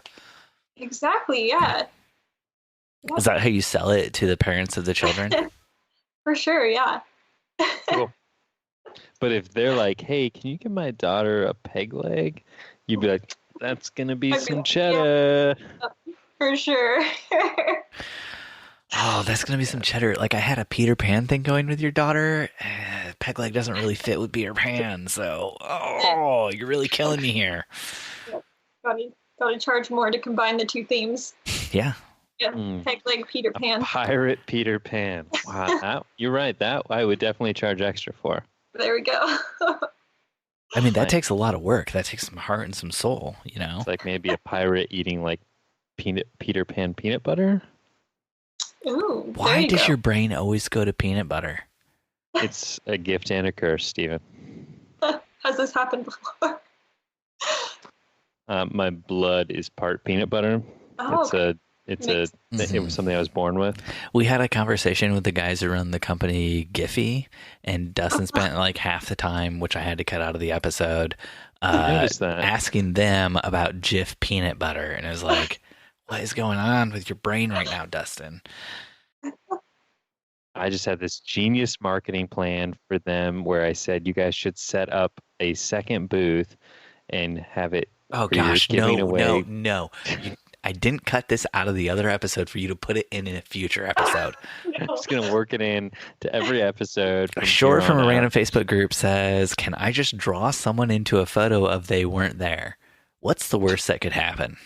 Exactly. Yeah. Is that how you sell it to the parents of the children? For sure. Yeah. Cool. But if they're like, "Hey, can you give my daughter a peg leg?" You'd be like, "That's gonna be I'd be some like, cheddar." For sure. Oh, that's gonna be some cheddar. Like I had a Peter Pan thing going with your daughter. Peg leg doesn't really fit with Peter Pan, so you're really killing me here. Gotta charge more to combine the two themes. Yeah. Yeah. Peg leg Peter Pan. Pirate Peter Pan. Wow, you're right. That I would definitely charge extra for. There we go. I mean, that Nice. takes a lot of work. That takes some heart and some soul, you know? It's like maybe a pirate eating like Peter Pan peanut butter. Ooh. there Why you does go. your brain always go to peanut butter? It's a gift and a curse, Stephen. Has this happened before? My blood is part peanut butter. Oh, It Makes was something I was born with. We had a conversation with the guys who run the company Giphy, and Dustin spent like half the time, which I had to cut out of the episode, I noticed that. asking them about Jif peanut butter. And it was like, what is going on with your brain right now, Dustin? I just had this genius marketing plan for them where I said you guys should set up a second booth and have it. Oh where you're gosh, giving no. I didn't cut this out of the other episode for you to put it in a future episode. I'm just gonna work it in to every episode. A short from a on random out. Facebook group says, "Can I just draw someone into a photo of they weren't there? What's the worst that could happen?"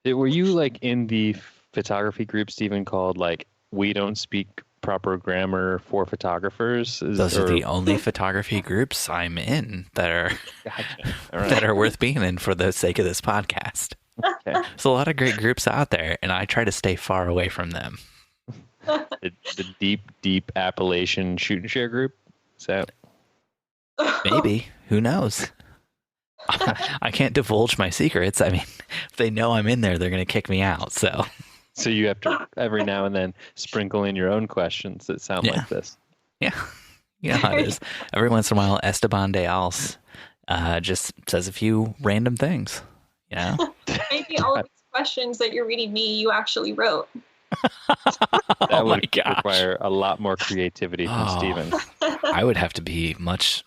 Were you like in the photography group, Stephen, called like "We Don't Speak Proper Grammar for Photographers"? Those are the only photography groups I'm in that are Gotcha. All right. that are worth being in for the sake of this podcast. Okay. There's a lot of great groups out there, and I try to stay far away from them. The deep Appalachian shoot and share group. Is that? Maybe. Who knows? I can't divulge my secrets. I mean, if they know I'm in there, they're going to kick me out. So, So you have to every now and then sprinkle in your own questions that sound Yeah. like this. yeah. You know how it is. Every once in a while, Esteban de Als just says a few random things. You know? Maybe all of these questions that you're reading me, you actually wrote. That Oh my would gosh. require a lot more creativity from Oh. Stephen. I would have to be much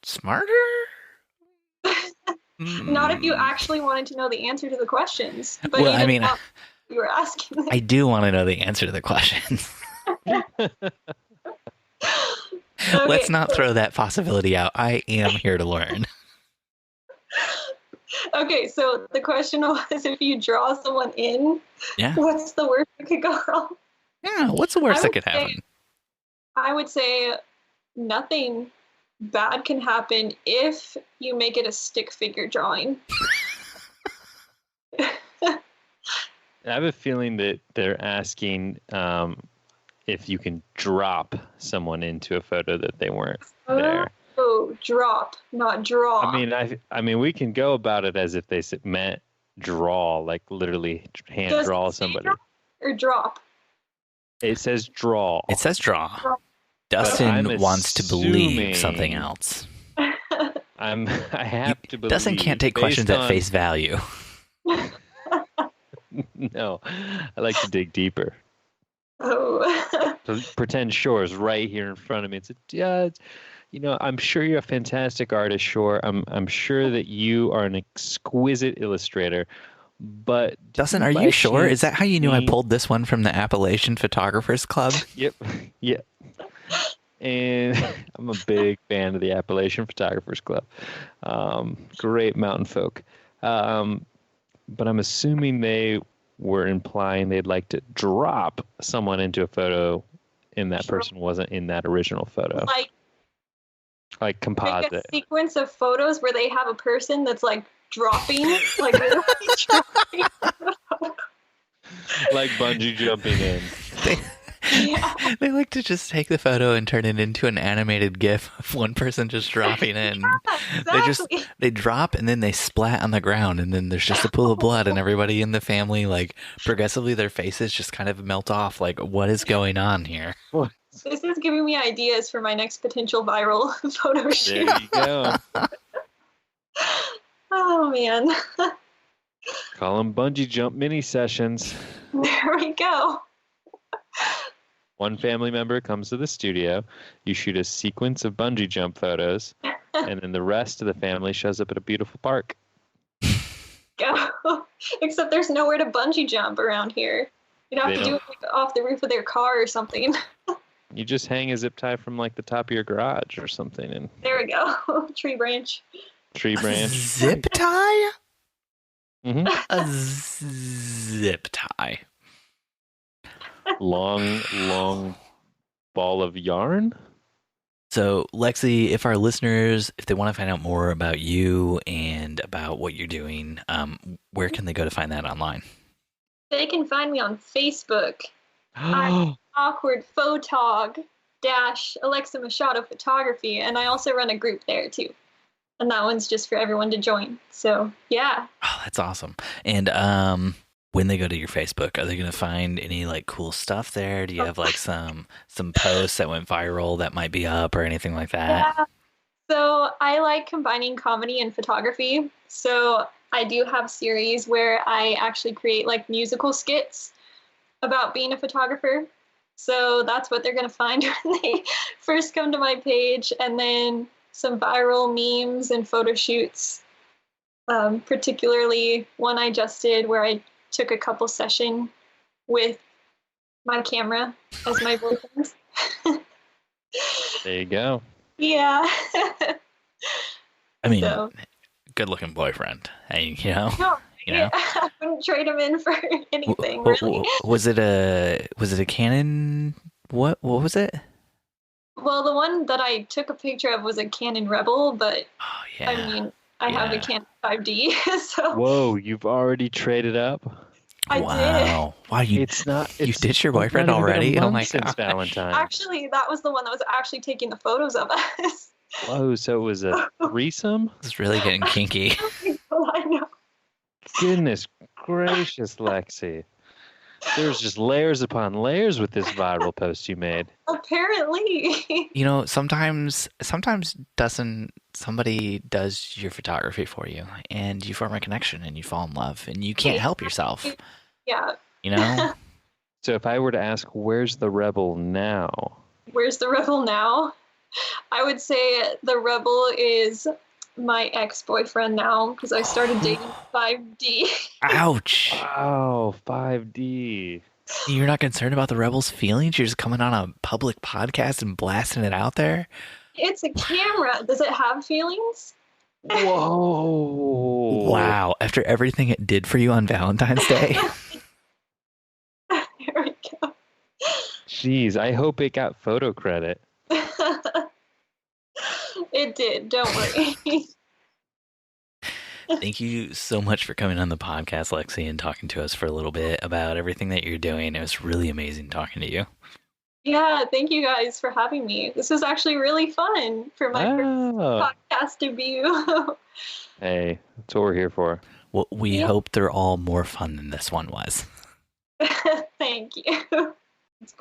smarter. Not if you actually wanted to know the answer to the questions. But Well, you I didn't mean, know you were asking them. I do want to know the answer to the questions. Okay, Let's not throw that possibility out. I am here to learn. Okay, so the question was, if you draw someone in, Yeah. what's the worst that could go wrong? Yeah. What's the worst I that would could say- happen? I would say nothing bad can happen if you make it a stick figure drawing. I have a feeling that they're asking if you can drop someone into a photo that they weren't there. Oh, drop, not draw. I mean, we can go about it as if they meant draw, like literally hand Does draw it say somebody. draw or drop. It says draw. It says draw. Draw. Dustin I'm wants to believe assuming- something else. I have to believe. Dustin can't take based questions at on- face value. No, I like to dig deeper. Oh. So pretend Shore is right here in front of me. I'm sure you're a fantastic artist, Shore. I'm sure that you are an exquisite illustrator. But Dustin, are by you sure? Is that chance how you knew I see- pulled this one from the Appalachian Photographers Club? Yep. Yeah. And I'm a big fan of the Appalachian Photographers Club. Great mountain folk. But I'm assuming they were implying they'd like to drop someone into a photo and that person wasn't in that original photo. Like composite. Like a sequence of photos where they have a person that's like dropping, like literally dropping. Like bungee jumping in. They like to just take the photo and turn it into an animated GIF of one person just dropping in. Yeah, exactly. They drop and then they splat on the ground, and then there's just a pool of blood, and everybody in the family, like, progressively their faces just kind of melt off. Like, what is going on here? This is giving me ideas for my next potential viral photo shoot. There you go. Oh man. Call them bungee jump mini sessions. There we go. One family member comes to the studio, you shoot a sequence of bungee jump photos, and then the rest of the family shows up at a beautiful park. Go. Except there's nowhere to bungee jump around here. You'd have to do it like off the roof of their car or something. You just hang a zip tie from like the top of your garage or something, and there we go. Tree branch. Tree branch. Zip tie? Mm-hmm. A zip tie. Long ball of yarn. So, Lexie, if our listeners, if they want to find out more about you and about what you're doing, where can they go to find that online? They can find me on Facebook. I'm awkward Photog -- Lexie Machado Photography, and I also run a group there too. And that one's just for everyone to join. So yeah. Oh, that's awesome. And when they go to your Facebook, are they going to find any like cool stuff there? Do you have like some posts that went viral that might be up or anything like that? Yeah. So I like combining comedy and photography. So I do have series where I actually create like musical skits about being a photographer. So that's what they're going to find when they first come to my page. And then some viral memes and photo shoots, particularly one I just did where I took a couple session with my camera as my boyfriend. There you go. Yeah. I mean, So, good looking boyfriend. Hey, you know. I wouldn't trade him in for anything, really. Was it a Canon? What was it? Well, the one that I took a picture of was a Canon Rebel, but Oh yeah. I mean, I have a Canon 5D, so Whoa, you've already traded up? I did. Wow, you ditched your boyfriend already? Oh my since god! Valentine's. Actually, that was the one that was actually taking the photos of us. Whoa, so it was a threesome? It's really getting kinky. I know. Goodness gracious, Lexie. There's just layers upon layers with this viral post you made. Apparently. You know, sometimes somebody does your photography for you, and you form a connection, and you fall in love, and you can't help yourself. Yeah. You know. So if I were to ask, where's the rebel now? Where's the rebel now? I would say the rebel is my ex-boyfriend now because I started dating 5D. Ouch! Oh, 5D. You're not concerned about the rebel's feelings? You're just coming on a public podcast and blasting it out there? It's a camera. Does it have feelings? Whoa. Wow. After everything it did for you on Valentine's Day? Here we go. Jeez, I hope it got photo credit. It did. Don't worry. Thank you so much for coming on the podcast, Lexie, and talking to us for a little bit about everything that you're doing. It was really amazing talking to you. Yeah, thank you guys for having me. This was actually really fun for my first podcast debut. Hey, that's what we're here for. Well, we hope they're all more fun than this one was. Thank you.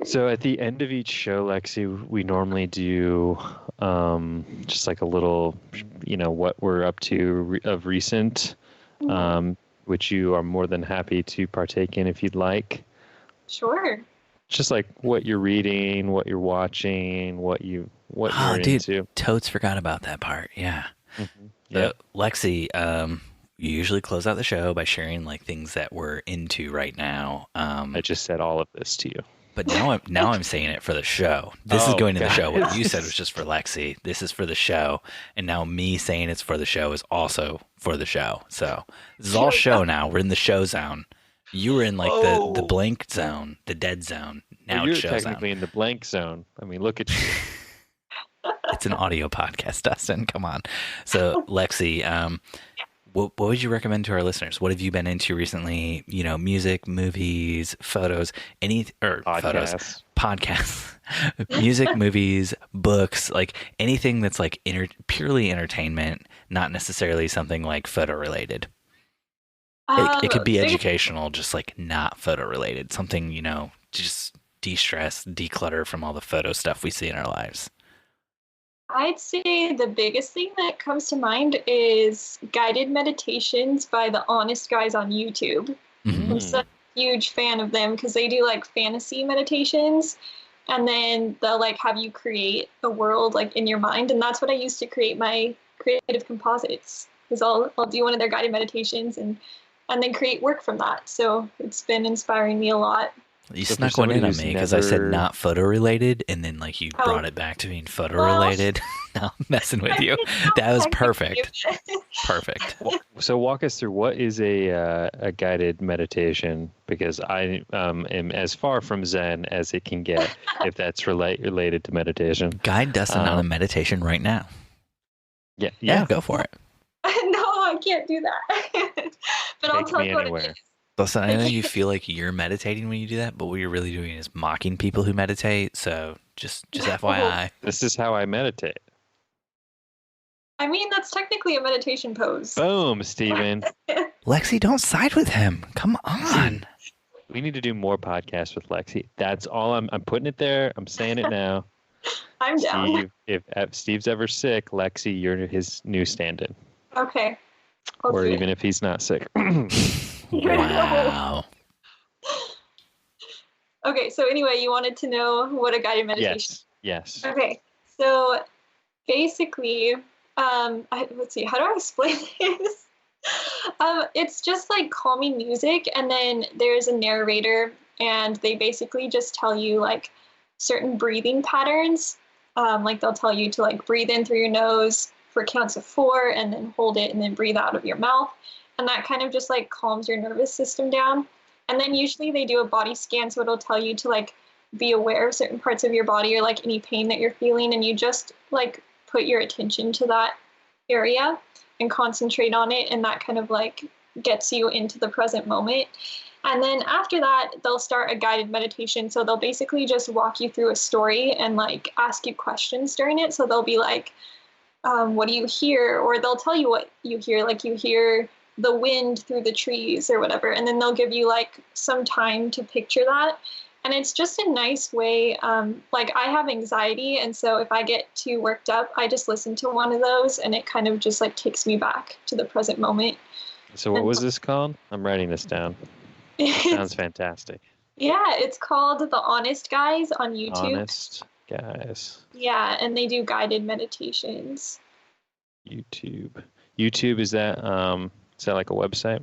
So at the end of each show, Lexie, we normally do just like a little, what we're up to of recent, which you are more than happy to partake in if you'd like. Sure. Just like what you're reading, what you're watching, what you're into. Totes forgot about that part. Yeah. Mm-hmm. Yeah. Lexie, you usually close out the show by sharing like things that we're into right now. I just said all of this to you. But now I'm saying it for the show. This is going to the show. What you said was just for Lexie. This is for the show. And now me saying it's for the show is also for the show. So this is all show now. We're in the show zone. You were in like the Oh, blank zone, the dead zone. Now you're it shows up. technically in the blank zone. I mean, look at you. It's an audio podcast, Dustin. Come on. So, Lexie, what would you recommend to our listeners? What have you been into recently? You know, music, movies, photos, photos, podcasts, music, movies, books, like anything that's like purely entertainment, not necessarily something like photo related. It could be educational, just like not photo related. Something, you know, just de-stress, declutter from all the photo stuff we see in our lives. I'd say the biggest thing that comes to mind is guided meditations by the Honest Guys on YouTube. Mm-hmm. I'm such a huge fan of them because they do like fantasy meditations, and then they'll like have you create a world like in your mind, and that's what I use to create my creative composites. Is I'll do one of their guided meditations and then create work from that. So it's been inspiring me a lot. You snuck one in on me because I said not photo related, and then like you brought it back to being photo related. No, I'm messing with you. That was perfect. Perfect. So walk us through, what is a guided meditation? Because I am as far from Zen as it can get, if that's related to meditation. Guide Dustin on a meditation right now. Yeah, go for it. No, I can't do that. But I'll tell you what it is. Listen, I know you feel like you're meditating when you do that, but what you're really doing is mocking people who meditate. So just FYI. This is how I meditate. I mean, that's technically a meditation pose. Boom, Steven. Lexie, don't side with him. Come on. We need to do more podcasts with Lexie. That's all. I'm putting it there. I'm saying it now. I'm down. If Steve's ever sick, Lexie, you're his new stand-in. Okay. Or even if he's not sick. Wow. Okay, so anyway, you wanted to know what a guided meditation. Yes. Okay, so basically, let's see, how do I explain this? It's just like calming music, and then there's a narrator, and they basically just tell you like certain breathing patterns. Like they'll tell you to like breathe in through your nose for counts of 4, and then hold it, and then breathe out of your mouth. And that kind of just like calms your nervous system down. And then usually they do a body scan, so it'll tell you to like be aware of certain parts of your body or like any pain that you're feeling, and you just like put your attention to that area and concentrate on it, and that kind of like gets you into the present moment. And then after that, they'll start a guided meditation. So they'll basically just walk you through a story and like ask you questions during it. So they'll be like, what do you hear? Or they'll tell you what you hear, like you hear the wind through the trees or whatever, and then they'll give you like some time to picture that. And it's just a nice way, like I have anxiety, and so if I get too worked up, I just listen to one of those, and it kind of just like takes me back to the present moment. So what was this called? I'm writing this down. Sounds fantastic. Yeah, it's called The Honest Guys on YouTube. Honest Guys. Yeah, and they do guided meditations. YouTube, is that like a website?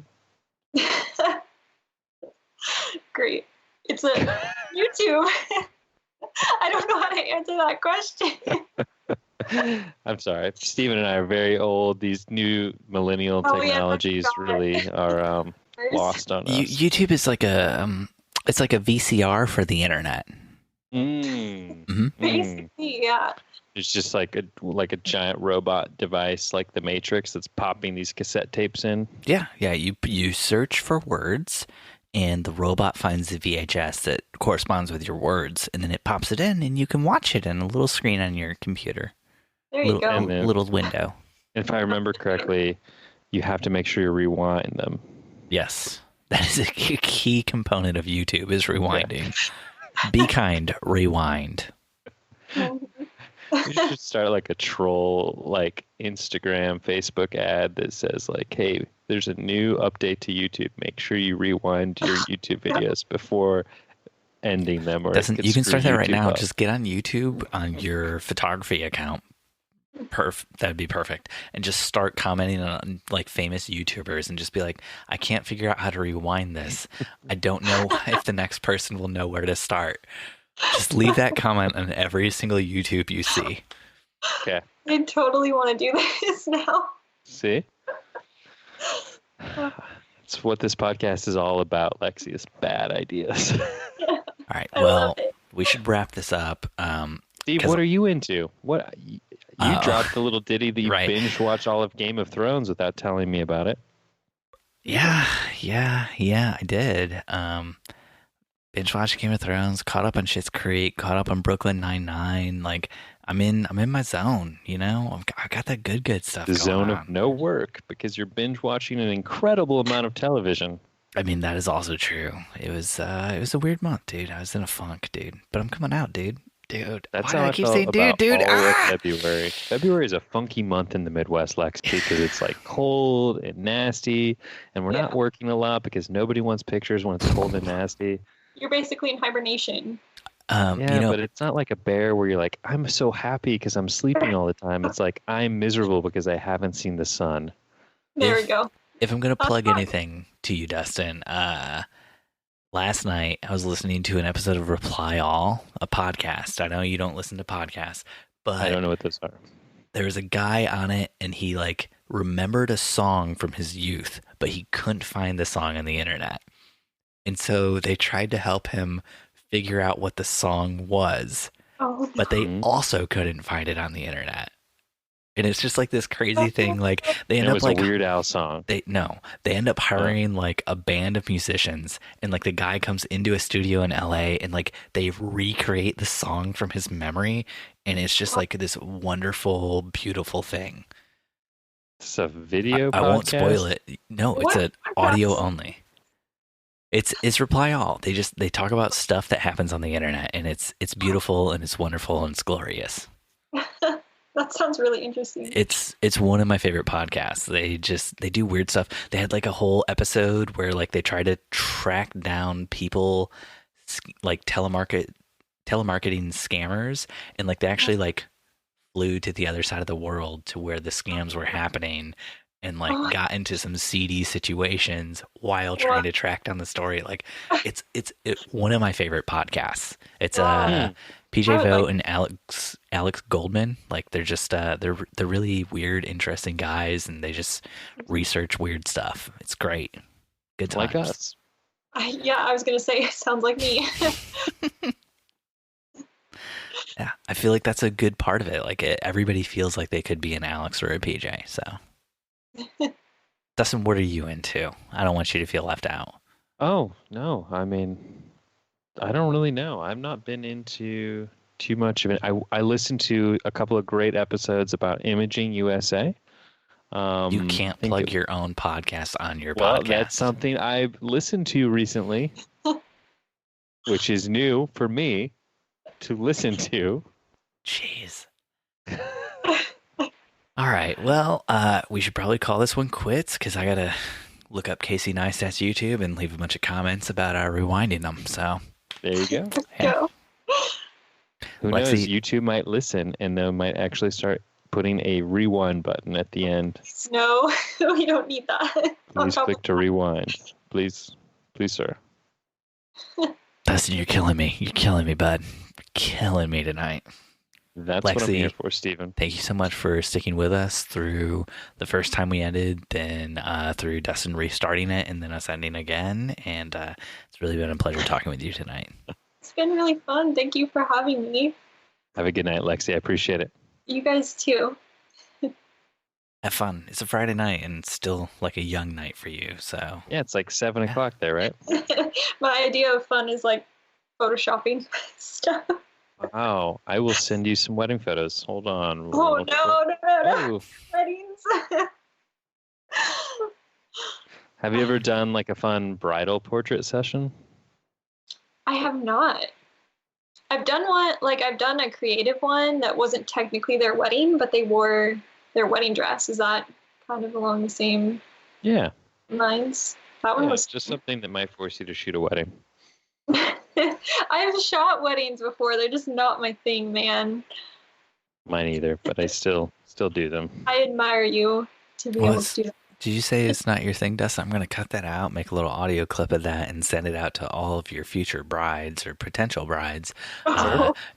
Great. It's a YouTube. I don't know how to answer that question. I'm sorry. Steven and I are very old. These new millennial technologies really are lost on us. YouTube is like it's like a VCR for the internet. Basically, yeah. It's just like a giant robot device, like the Matrix, that's popping these cassette tapes in. Yeah. You search for words, and the robot finds the VHS that corresponds with your words, and then it pops it in, and you can watch it in a little screen on your computer. There you go. Little window. If I remember correctly, you have to make sure you rewind them. Yes. That is a key component of YouTube, is rewinding. Yeah. Be kind, rewind. You should start like a troll, like Instagram, Facebook ad that says like, hey, there's a new update to YouTube. Make sure you rewind your YouTube videos before ending them. Or you can start that right now. Just get on YouTube on your photography account. That'd be perfect. And just start commenting on like famous YouTubers and just be like, I can't figure out how to rewind this. I don't know if the next person will know where to start. Just leave that comment on every single YouTube you see. Okay. I totally want to do this now. See? It's what this podcast is all about, Lexie, is bad ideas. All right. I love Well, it. we should wrap this up. Steve, 'Cause- what are you into? What you dropped the little ditty that you right. binge watched all of Game of Thrones without telling me about it. Yeah, I did. Binge watched Game of Thrones, caught up on Schitt's Creek, caught up on Brooklyn Nine-Nine. Like I'm in my zone, you know. I got that good stuff. The going zone on. of no work because you're binge watching an incredible amount of television. I mean, that is also true. It was a weird month, dude. I was in a funk, dude. But I'm coming out, dude. That's Why how do I keep felt saying about dude? all of February. February is a funky month in the Midwest, Lex, because it's like cold and nasty, and we're not working a lot because nobody wants pictures when it's cold and nasty. You're basically in hibernation. But it's not like a bear where you're like, I'm so happy because I'm sleeping all the time. It's like I'm miserable because I haven't seen the sun. There we go. If I'm gonna plug anything to you, Dustin, last night I was listening to an episode of Reply All, a podcast. I know you don't listen to podcasts, but I don't know what those are. There was a guy on it, and he like remembered a song from his youth, but he couldn't find the song on the internet. And so they tried to help him figure out what the song was, but they also couldn't find it on the internet. And it's just like this crazy thing. Like they end up like a Weird Al song. They end up hiring like a band of musicians, and like the guy comes into a studio in LA, and like they recreate the song from his memory, and it's just like this wonderful, beautiful thing. It's a video. I won't spoil it. No, it's an audio only. It's Reply All. They talk about stuff that happens on the internet, and it's beautiful and it's wonderful and it's glorious. That sounds really interesting. It's one of my favorite podcasts. They do weird stuff. They had like a whole episode where like they try to track down people like telemarketing scammers, and like they actually like flew to the other side of the world to where the scams were happening, and like got into some seedy situations while trying to track down the story. Like it's one of my favorite podcasts. It's PJ Vogt and Alex Goldman. Like they're just they're really weird, interesting guys, and they just research weird stuff. It's great. Good times. Like us. I was gonna say it sounds like me. Yeah, I feel like that's a good part of it. Like everybody feels like they could be an Alex or a PJ. So, Dustin, what are you into? I don't want you to feel left out. Oh no, I mean, I don't really know. I've not been into too much of it. I listened to a couple of great episodes about Imaging USA. You can't plug your own podcast on your podcast. Well, that's something I've listened to recently, which is new for me to listen to. Jeez. All right. Well, we should probably call this one quits because I got to look up Casey Neistat's YouTube and leave a bunch of comments about rewinding them. So there you go. Go. Who knows? YouTube might listen and they might actually start putting a rewind button at the end. No, we don't need that. Please click to rewind. Please, sir. Dustin, you're killing me. You're killing me, bud. You're killing me tonight. That's Lexie, what I'm here for, Stephen. Thank you so much for sticking with us through the first time we ended, then through Dustin restarting it, and then us ending again. And it's really been a pleasure talking with you tonight. It's been really fun. Thank you for having me. Have a good night, Lexie. I appreciate it. You guys too. Have fun. It's a Friday night and still like a young night for you. So yeah, it's like 7 o'clock there, right? My idea of fun is like photoshopping stuff. Wow. I will send you some wedding photos. Hold on. Oh, no. Oh. Weddings. Have you ever done like a fun bridal portrait session? I have not. I've done a creative one that wasn't technically their wedding, but they wore their wedding dress. Is that kind of along the same lines? That one was just something that might force you to shoot a wedding. I've shot weddings before. They're just not my thing, man. Mine either, but I still do them. I admire you to be able to do that. Did you say it's not your thing, Dustin? I'm going to cut that out, make a little audio clip of that, and send it out to all of your future brides or potential brides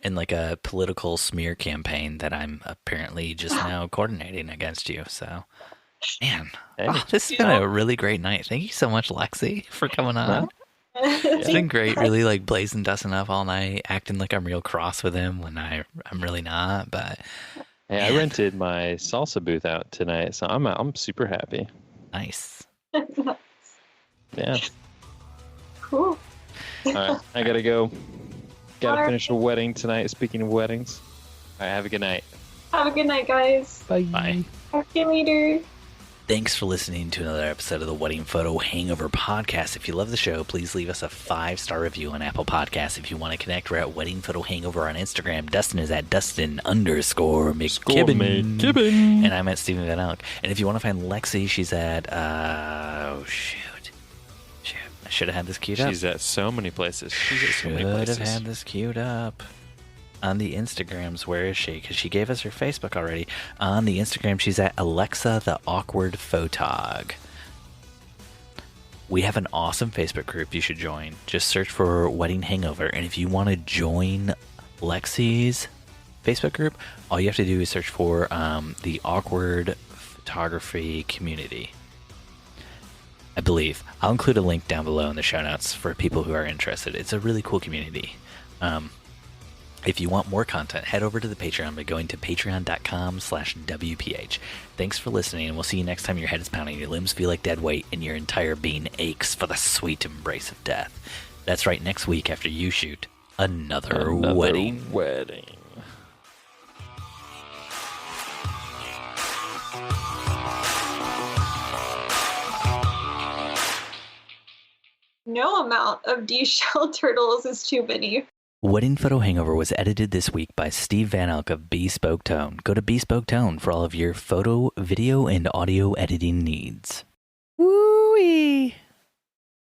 in like a political smear campaign that I'm apparently just now coordinating against you. So Man, Hey. this has been a really great night. Thank you so much, Lexie, for coming on. Well, It's been great, really like blazing Dustin up all night, acting like I'm real cross with him when I'm really not. But hey, I rented my salsa booth out tonight, so I'm super happy. nice. Yeah. Cool. All right, I gotta go. Gotta Alright. finish a wedding tonight. Speaking of weddings. All right, have a good night. Have a good night, guys. Bye. Bye. Talk to you later. Thanks for listening to another episode of the Wedding Photo Hangover podcast. If you love the show, please leave us a 5-star review on Apple Podcasts. If you want to connect, we're at Wedding Photo Hangover on Instagram. Dustin is at Dustin_McKibben. And I'm at Stephen Van Elk. And if you want to find Lexie, she's at, shoot. I should have had this queued up. She's at so many places. She's at so many Should places. have had this queued up. On the Instagrams, where is she? Because she gave us her Facebook already. On the Instagram, she's at Alexa the Awkward Photog. We have an awesome Facebook group you should join. Just search for Wedding Hangover. And if you want to join Lexie's Facebook group, all you have to do is search for the Awkward Photography Community. I believe. I'll include a link down below in the show notes for people who are interested. It's a really cool community. If you want more content, head over to the Patreon by going to patreon.com/WPH. Thanks for listening, and we'll see you next time your head is pounding, your limbs feel like dead weight, and your entire being aches for the sweet embrace of death. That's right, next week after you shoot another wedding. No amount of de-shell turtles is too many. Wedding Photo Hangover was edited this week by Steve Van Elk of Bespoke Tone. Go to Bespoke Tone for all of your photo, video, and audio editing needs. Woo-wee!